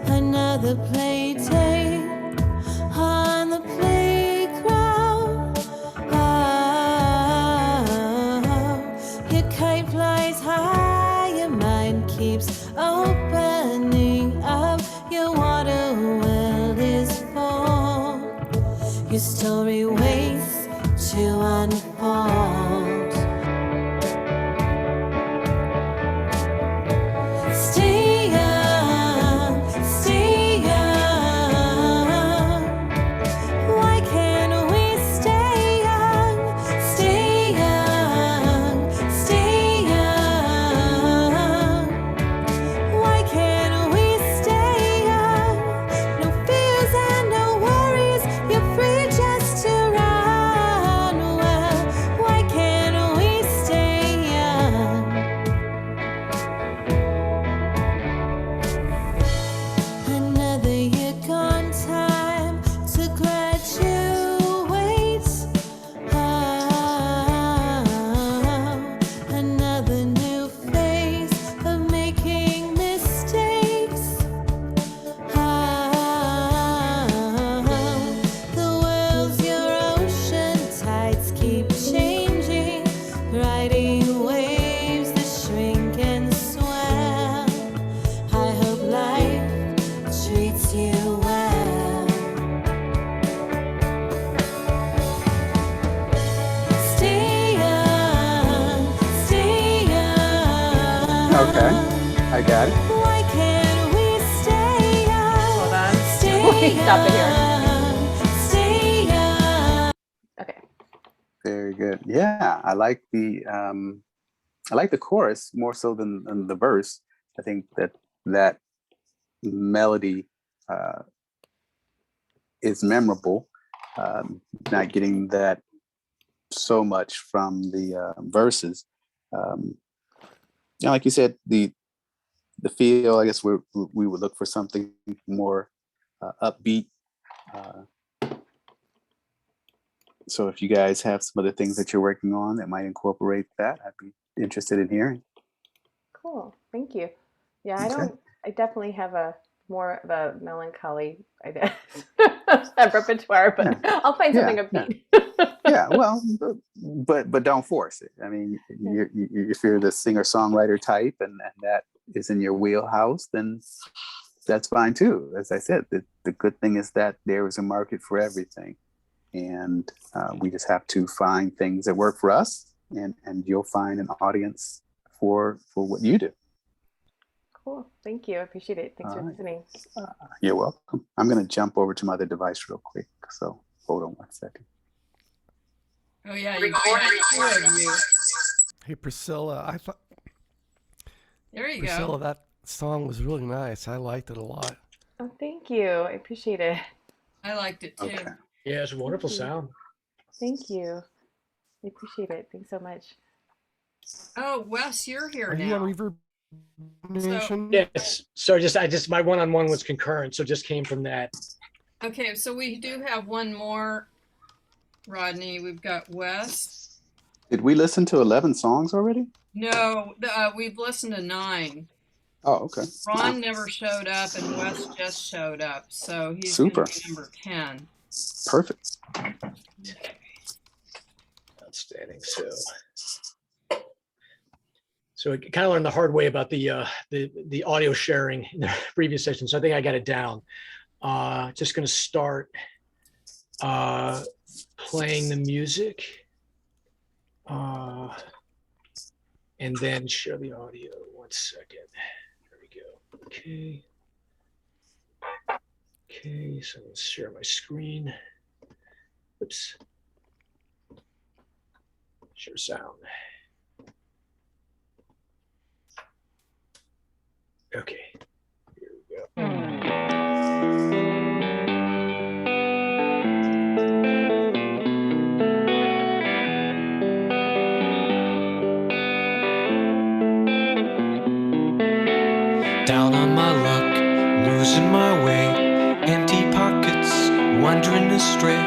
Another play date on the playground. Your kite flies high, your mind keeps opening up. Your water well is full. Your story waits to unfold. Stay young, stay young. Why can't we stay young? Stay young, stay young. Why can't we stay young? No fears and no worries, you're free just to run. Well, why can't we stay young? Another year gone, time to graduate. Another new phase of making mistakes. The world's your ocean, tides keep changing, riding waves that shrink and swell. I hope life treats you well. Stay young, stay young. Okay, I got it. Why can't we stay young? Hold on. Stay Stop it here. young, stay young. Okay. Very good. Yeah, I like the chorus more so than the verse. I think that melody is memorable. Not getting that so much from the verses. Like you said, the the feel, I guess we would look for something more upbeat. So if you guys have some other things that you're working on that might incorporate that, I'd be interested in hearing. Cool. Thank you. Yeah, Okay. I definitely have a more of a melancholy, I guess, repertoire, but Yeah. I'll find something Yeah, upbeat. Yeah, well, but don't force it. I mean, if you're the singer-songwriter type and that is in your wheelhouse, then that's fine too. As I said, the good thing is that there is a market for everything. And we just have to find things that work for us, and you'll find an audience for what you do. Cool. Thank you. I appreciate it. Thanks for listening. You're welcome. I'm going to jump over to my other device real quick. So hold on 1 second. Oh, yeah. You. Hey, Priscilla. There you Priscilla, go. that song was really nice. I liked it a lot. Oh, thank you. I appreciate it. I liked it too. Okay. Yeah, it's a wonderful sound. Thank you. I appreciate it. Thanks so much. Oh, Wes, you're here Are now. you on Reverb Nation? Yes. So just my one-on-one was concurrent, so just came from that. Okay, so we do have one more, Rodney. We've got Wes. Did we listen to 11 songs already? No, we've listened to 9. Oh, okay. Ron never showed up, and Wes just showed up, so he's Super. gonna be number 10. Perfect. Outstanding. So I kind of learned the hard way about the audio sharing in the previous session. So I think I got it down. Just going to start playing the music, and then share the audio. 1 second. There we go. Okay. Okay. So let's share my screen. Oops. Share sound. Okay, here we go. Down on my luck, losing my way, empty pockets, wandering astray,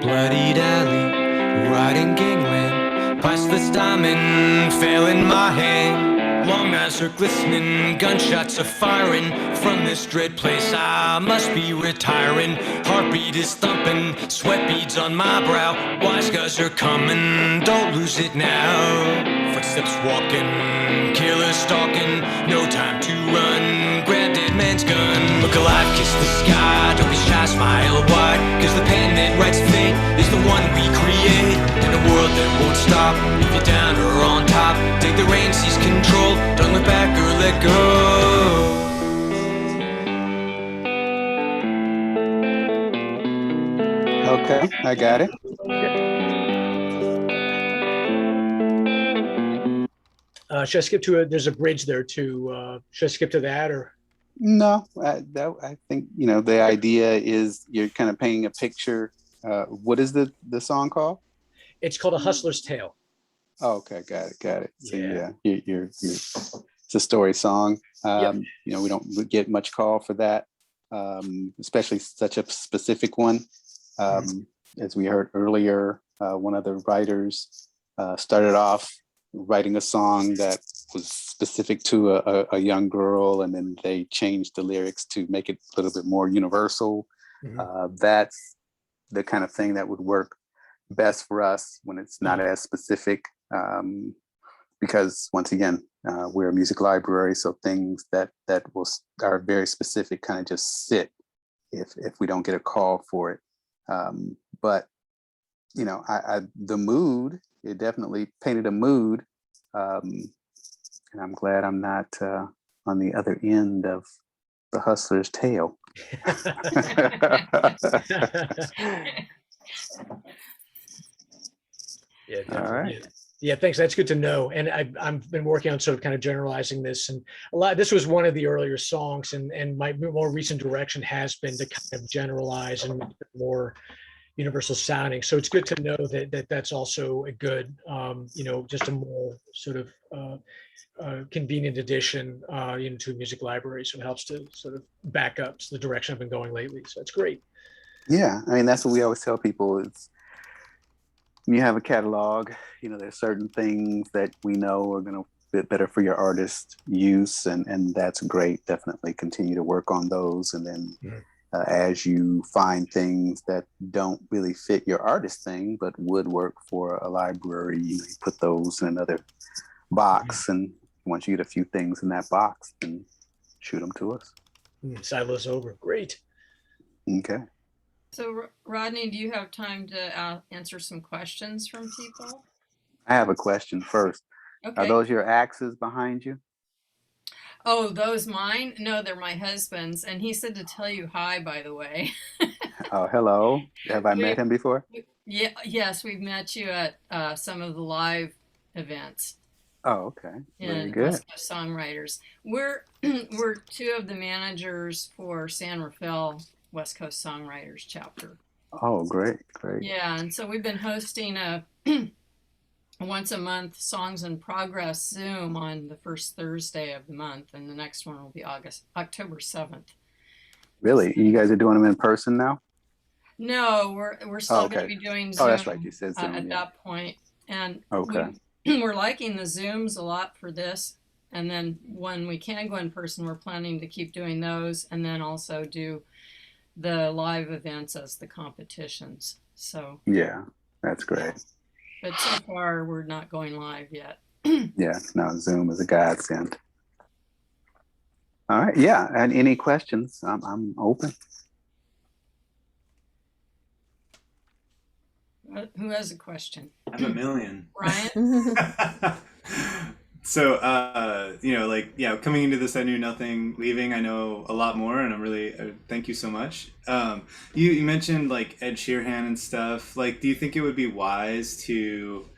bloodied alley, riding gangland, priceless diamond fell in my hand. Long eyes are glistening, gunshots are firing from this dread place. I must be retiring. Heartbeat is thumping, sweat beads on my brow. Wise guys are coming, don't lose it now. Footsteps walking, killers stalking, no time to run. Grab dead man's gun. Look alive, kiss the sky, don't be shy, smile wide. Cause the pen that writes fate is the one we create. In a world that won't stop, if you're down or on top, take the reins, seize control, don't look back or let go. Okay, I got it. Should I skip to there's a bridge there too. Should I skip to that or? No, I think, the idea is you're kind of painting a picture. What is the song called? It's called A Hustler's Tale. Oh, okay, got it. So Yeah. you're it's a story song. We don't get much call for that, especially such a specific one. As we heard earlier, one of the writers started off writing a song that was specific to a young girl, and then they changed the lyrics to make it a little bit more universal. That's the kind of thing that would work best for us when it's not as specific, because once again, we're a music library, so things that are very specific kind of just sit if we don't get a call for it. But the mood, it definitely painted a mood, and I'm glad I'm not on the other end of the hustler's tale. Yeah, all right. Yeah, thanks. That's good to know. And I've been working on sort of kind of generalizing this, and this was one of the earlier songs, and my more recent direction has been to kind of generalize and more universal sounding. So it's good to know that that's also a good, just a more sort of convenient addition into a music library. So it helps to sort of back up the direction I've been going lately. So it's great. Yeah, I mean, that's what we always tell people is when you have a catalog, there's certain things that we know are going to fit better for your artist use, and that's great. Definitely continue to work on those. And then as you find things that don't really fit your artist thing, but would work for a library, you put those in another box. And once you get a few things in that box, then shoot them to us. Silos over. Great. Okay. So, Rodney, do you have time to answer some questions from people? I have a question first. Okay. Are those your axes behind you? Oh, those mine? No, they're my husband's. And he said to tell you hi, by the way. Oh, hello. Have I met him before? Yeah, yes, we've met you at some of the live events. Oh, okay. Very good. West Coast Songwriters. We're two of the managers for San Rafael West Coast Songwriters chapter. Oh, great. Yeah, and so we've been hosting a once a month Songs in Progress Zoom on the first Thursday of the month, and the next one will be October 7th. Really? You guys are doing them in person now? No, we're still going to be doing Zoom. Oh, that's right. You said Zoom, at that point. And okay. We're liking the Zooms a lot for this. And then when we can go in person, we're planning to keep doing those, and then also do the live events as the competitions. So yeah, that's great. But so far we're not going live yet. Yeah, no, Zoom is a godsend. All right, yeah, and any questions? I'm open. Who has a question? I have a million. Ryan? So, coming into this, I knew nothing. Leaving, I know a lot more, and I'm really thank you so much. You mentioned like Ed Sheeran and stuff. Like, do you think it would be wise to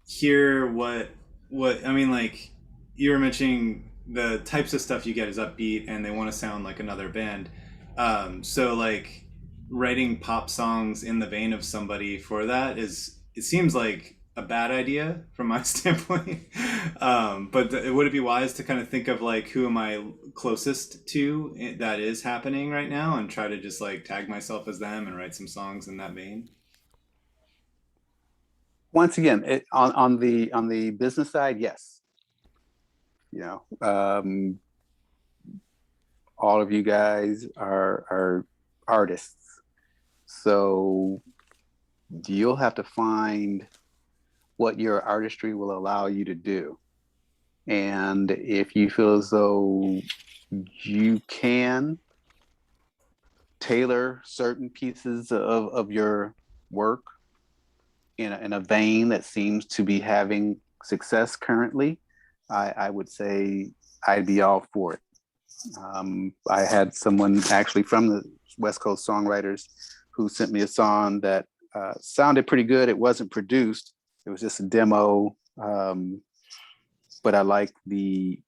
hear what I mean? Like, you were mentioning the types of stuff you get is upbeat, and they want to sound like another band. So like writing pop songs in the vein of somebody for that it seems like a bad idea from my standpoint. But would it be wise to kind of think of like, who am I closest to that is happening right now, and try to just like tag myself as them and write some songs in that vein? Once again, on the business side, yes. All of you guys are artists, so you'll have to find what your artistry will allow you to do. And if you feel as though you can tailor certain pieces of your work in a vein that seems to be having success currently, I would say I'd be all for it. I had someone actually from the West Coast Songwriters who sent me a song that sounded pretty good. It wasn't produced. It was just a demo, but I liked the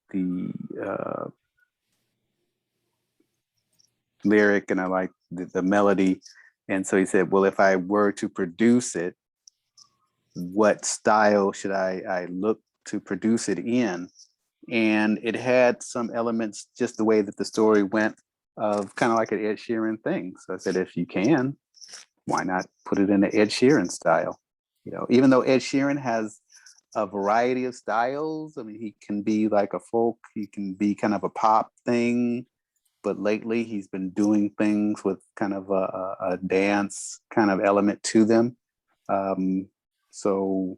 lyric, and I liked the melody. And so he said, well, if I were to produce it, what style should I look to produce it in? And it had some elements, just the way that the story went, of kind of like an Ed Sheeran thing. So I said, if you can, why not put it in the Ed Sheeran style? Even though Ed Sheeran has a variety of styles, I mean, he can be like a folk, he can be kind of a pop thing, but lately he's been doing things with kind of a dance kind of element to them. So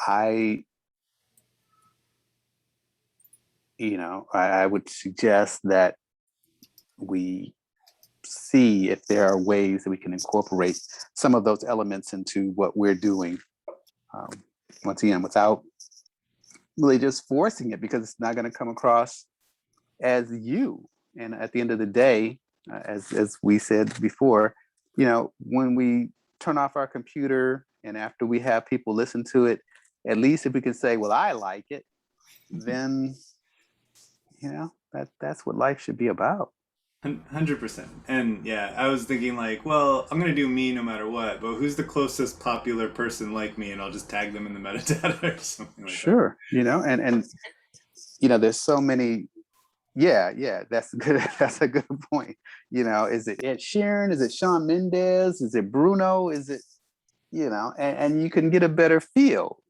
I would suggest that we see if there are ways that we can incorporate some of those elements into what we're doing. Once again, without really just forcing it, because it's not going to come across as you. And at the end of the day, as we said before, when we turn off our computer and after we have people listen to it, at least if we can say, well, I like it, then that's what life should be about. 100%. And yeah, I was thinking like, well, I'm gonna do me no matter what, but who's the closest popular person like me, and I'll just tag them in the metadata or something like that. Sure, and there's so many. Yeah, that's good. That's a good point. Is it Ed Sheeran? Is it Shawn Mendes? Is it Bruno? Is it, and you can get a better feel.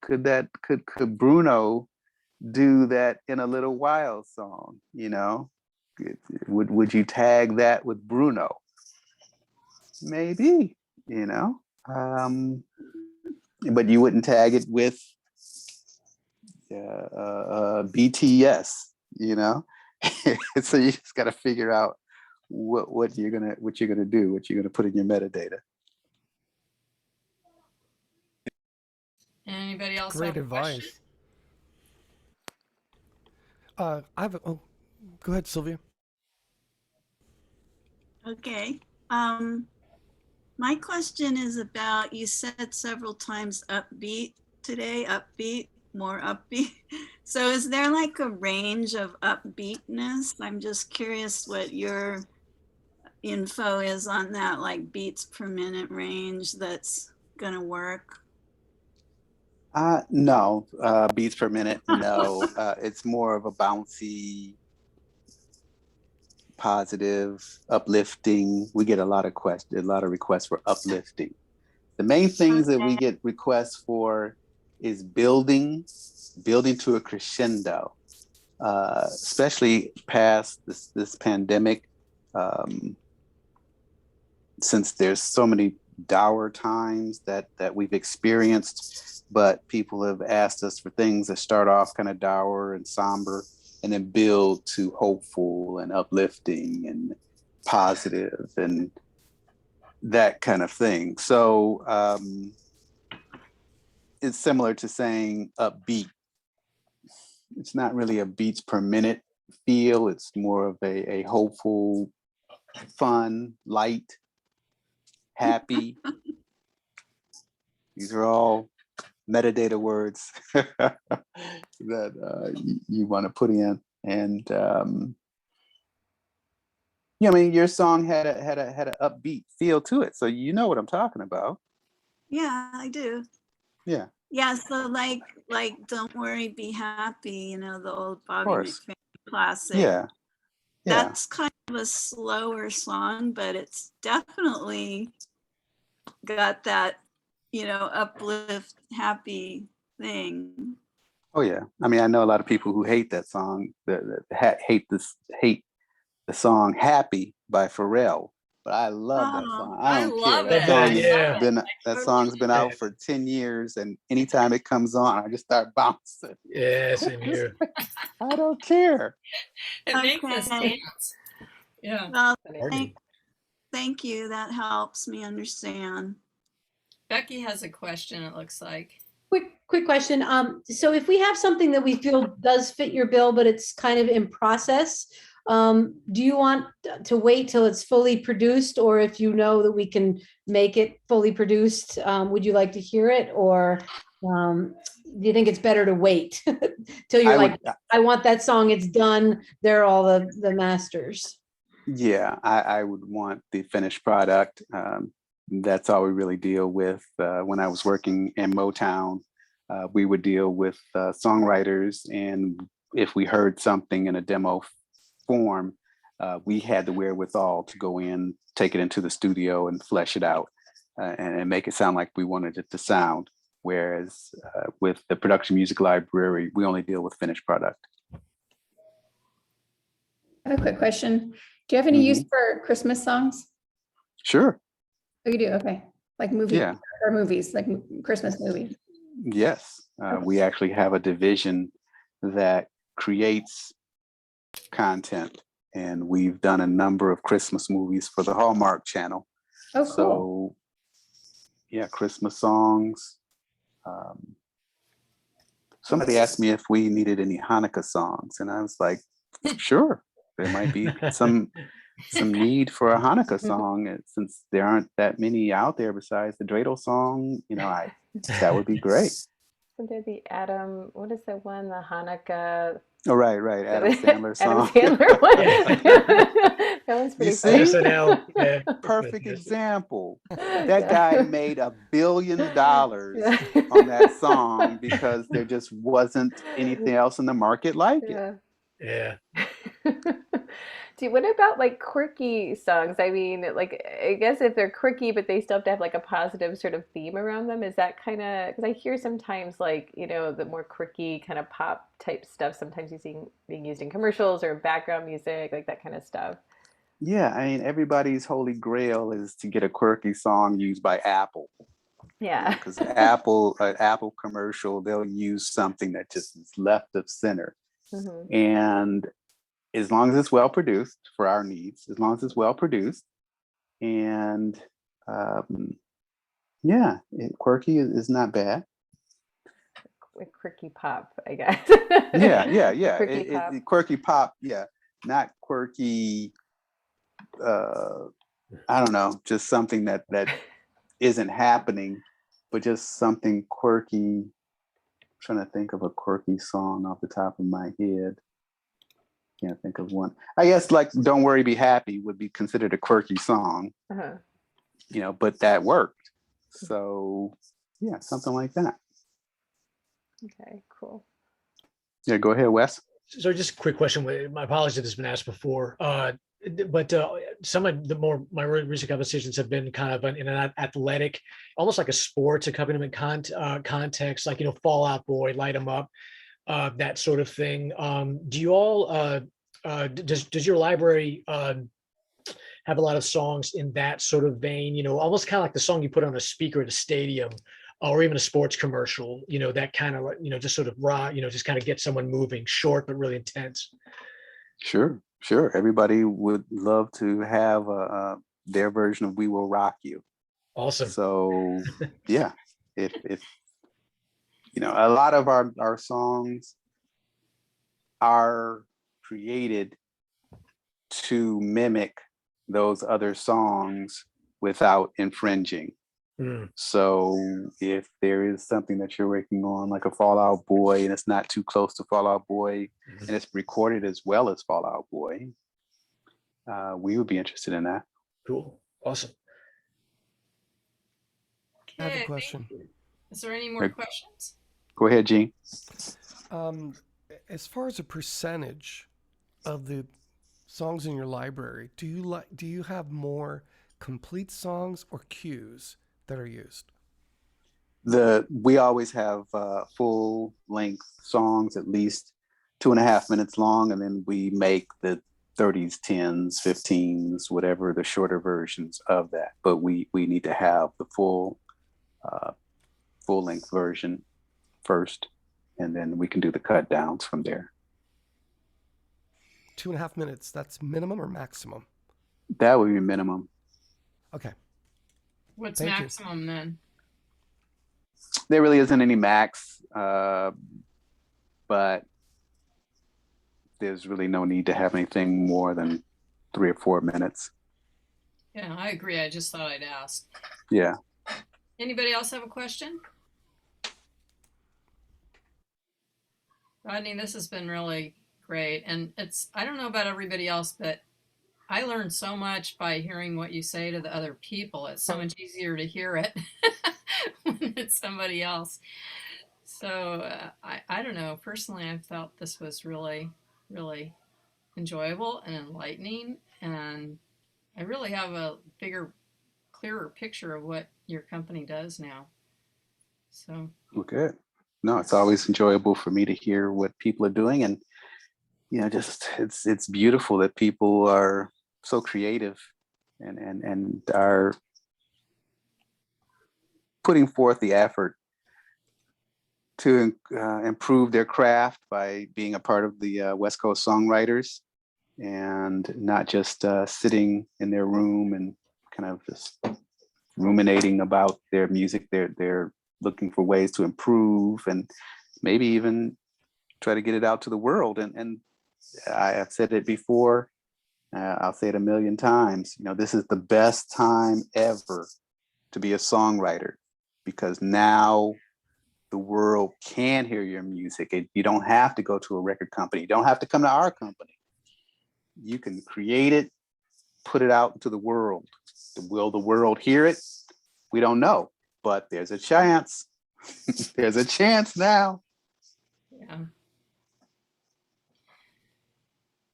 Could Bruno do that in a Little While song? Would you tag that with Bruno? Maybe, but you wouldn't tag it with BTS, so you just got to figure out what you're gonna do, what you're gonna put in your metadata. Anybody else Great have a advice. question? Go ahead, Sylvia. Okay. My question is about, you said several times upbeat today, more upbeat. So is there like a range of upbeatness? I'm just curious what your info is on that, like beats per minute range that's gonna work. No, beats per minute. No, it's more of a bouncy, positive, uplifting. We get a lot of requests for uplifting. The main things that we get requests for is building to a crescendo, especially past this pandemic. Since there's so many dour times that we've experienced, but people have asked us for things that start off kind of dour and somber and then build to hopeful and uplifting and positive and that kind of thing. So it's similar to saying upbeat. It's not really a beats per minute feel. It's more of a hopeful, fun, light, happy. These are all metadata words that you want to put in. And I mean, your song had an upbeat feel to it, so you know what I'm talking about. Yeah, I do. Yeah. Yeah, so like Don't Worry, Be Happy, the old Bobby McFerrin classic. Yeah. That's kind of a slower song, but it's definitely got that, uplift, happy thing. Oh yeah. I mean, I know a lot of people who hate that song, hate the song "Happy" by Pharrell, but I love that song. I don't care. That song's been out for 10 years, and anytime it comes on, I just start bouncing. Yeah, same here. I don't care. It makes us dance. Yeah. Well, thank you. That helps me understand. Becky has a question, it looks like. Quick question. So if we have something that we feel does fit your bill, but it's kind of in process, do you want to wait till it's fully produced, or if you know that we can make it fully produced, would you like to hear it, or do you think it's better to wait till you're I want that song, it's done, they're all the masters? Yeah, I would want the finished product. That's all we really deal with. When I was working in Motown, we would deal with songwriters, and if we heard something in a demo form, we had the wherewithal to go in, take it into the studio and flesh it out and make it sound like we wanted it to sound. Whereas with the production music library, we only deal with finished product. I have a quick question. Do you have any use for Christmas songs? Sure. Oh, you do? Okay. Like or movies, like Christmas movies. Yes. We actually have a division that creates content, and we've done a number of Christmas movies for the Hallmark Channel. Oh, cool. So yeah, Christmas songs. Somebody asked me if we needed any Hanukkah songs, and I was like, sure, there might be some need for a Hanukkah song, and since there aren't that many out there besides the dreidel song, that would be great. Would there be Adam? What is the one? The Hanukkah Oh, right. Adam Sandler Adam song. Sandler one. That one's pretty funny. SNL. Yeah. Perfect example. That Yeah. guy made $1 billion Yeah. on that song because there just wasn't anything else in the market like it. Yeah. What about like quirky songs? I mean, like, I guess if they're quirky, but they still have to have like a positive sort of theme around them, is that kind of, because I hear sometimes like, the more quirky kind of pop type stuff, sometimes being used in commercials or background music, like that kind of stuff. Yeah, I mean, everybody's holy grail is to get a quirky song used by Apple. Yeah. Because Apple commercial, they'll use something that just is left of center. Mm-hmm. And as long as it's well produced for our needs, as long as it's well produced, and quirky is not bad. Quirky pop, I guess. Yeah. Quirky pop. Quirky pop, yeah. Not quirky, I don't know, just something that isn't happening, but just something quirky. I'm trying to think of a quirky song off the top of my head. Can't think of one. I guess like "Don't Worry, Be Happy" would be considered a quirky song, but that worked. So yeah, something like that. Okay, cool. Yeah, go ahead, Wes. So just a quick question. My apologies if this has been asked before, but some of my recent conversations have been kind of in an athletic, almost like a sports accompaniment context, like, Fall Out Boy, Light 'Em Up. That sort of thing. Do you all, does your library have a lot of songs in that sort of vein, almost kind of like the song you put on a speaker at a stadium or even a sports commercial, that kind of, just sort of raw, just kind of get someone moving, short, but really intense? Sure. Everybody would love to have their version of "We Will Rock You." Awesome. So yeah, if a lot of our songs are created to mimic those other songs without infringing. So if there is something that you're working on, like a Fall Out Boy, and it's not too close to Fall Out Boy, and it's recorded as well as Fall Out Boy, we would be interested in that. Cool. Awesome. I have a question. Is there any more questions? Go ahead, Gene. As far as a percentage of the songs in your library, do you have more complete songs or cues that are used? We always have full length songs, at least 2.5 minutes long, and then we make the 30s, 10s, 15s, whatever the shorter versions of that. But we need to have the full length version first, and then we can do the cut downs from there. 2.5 minutes, that's minimum or maximum? That would be minimum. Okay. What's maximum then? There really isn't any max, but there's really no need to have anything more than 3 or 4 minutes. Yeah, I agree. I just thought I'd ask. Yeah. Anybody else have a question? Rodney, this has been really great. And I don't know about everybody else, but I learned so much by hearing what you say to the other people. It's so much easier to hear it when it's somebody else. So I don't know. Personally, I felt this was really, really enjoyable and enlightening. And I really have a bigger, clearer picture of what your company does now. So. Well, good. No, it's always enjoyable for me to hear what people are doing. And, just it's beautiful that people are so creative and are putting forth the effort to improve their craft by being a part of the West Coast Songwriters, and not just sitting in their room and kind of just ruminating about their music. They're looking for ways to improve and maybe even try to get it out to the world. And I've said it before, I'll say it a million times, this is the best time ever to be a songwriter, because now the world can hear your music. And you don't have to go to a record company. You don't have to come to our company. You can create it, put it out into the world. Will the world hear it? We don't know, but there's a chance. There's a chance now. Yeah.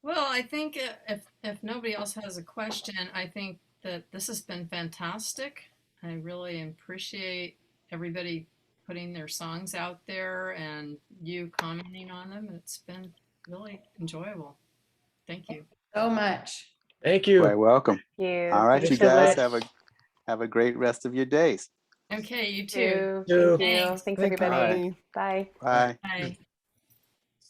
Well, I think if nobody else has a question, I think that this has been fantastic. I really appreciate everybody putting their songs out there and you commenting on them. It's been really enjoyable. Thank you so much. Thank you. Quite welcome. Thank you. All right, Thank you so guys much. have a great rest of your days. Okay, you too. You. Thank you. Thanks, everybody. All right. Bye. Bye. Bye.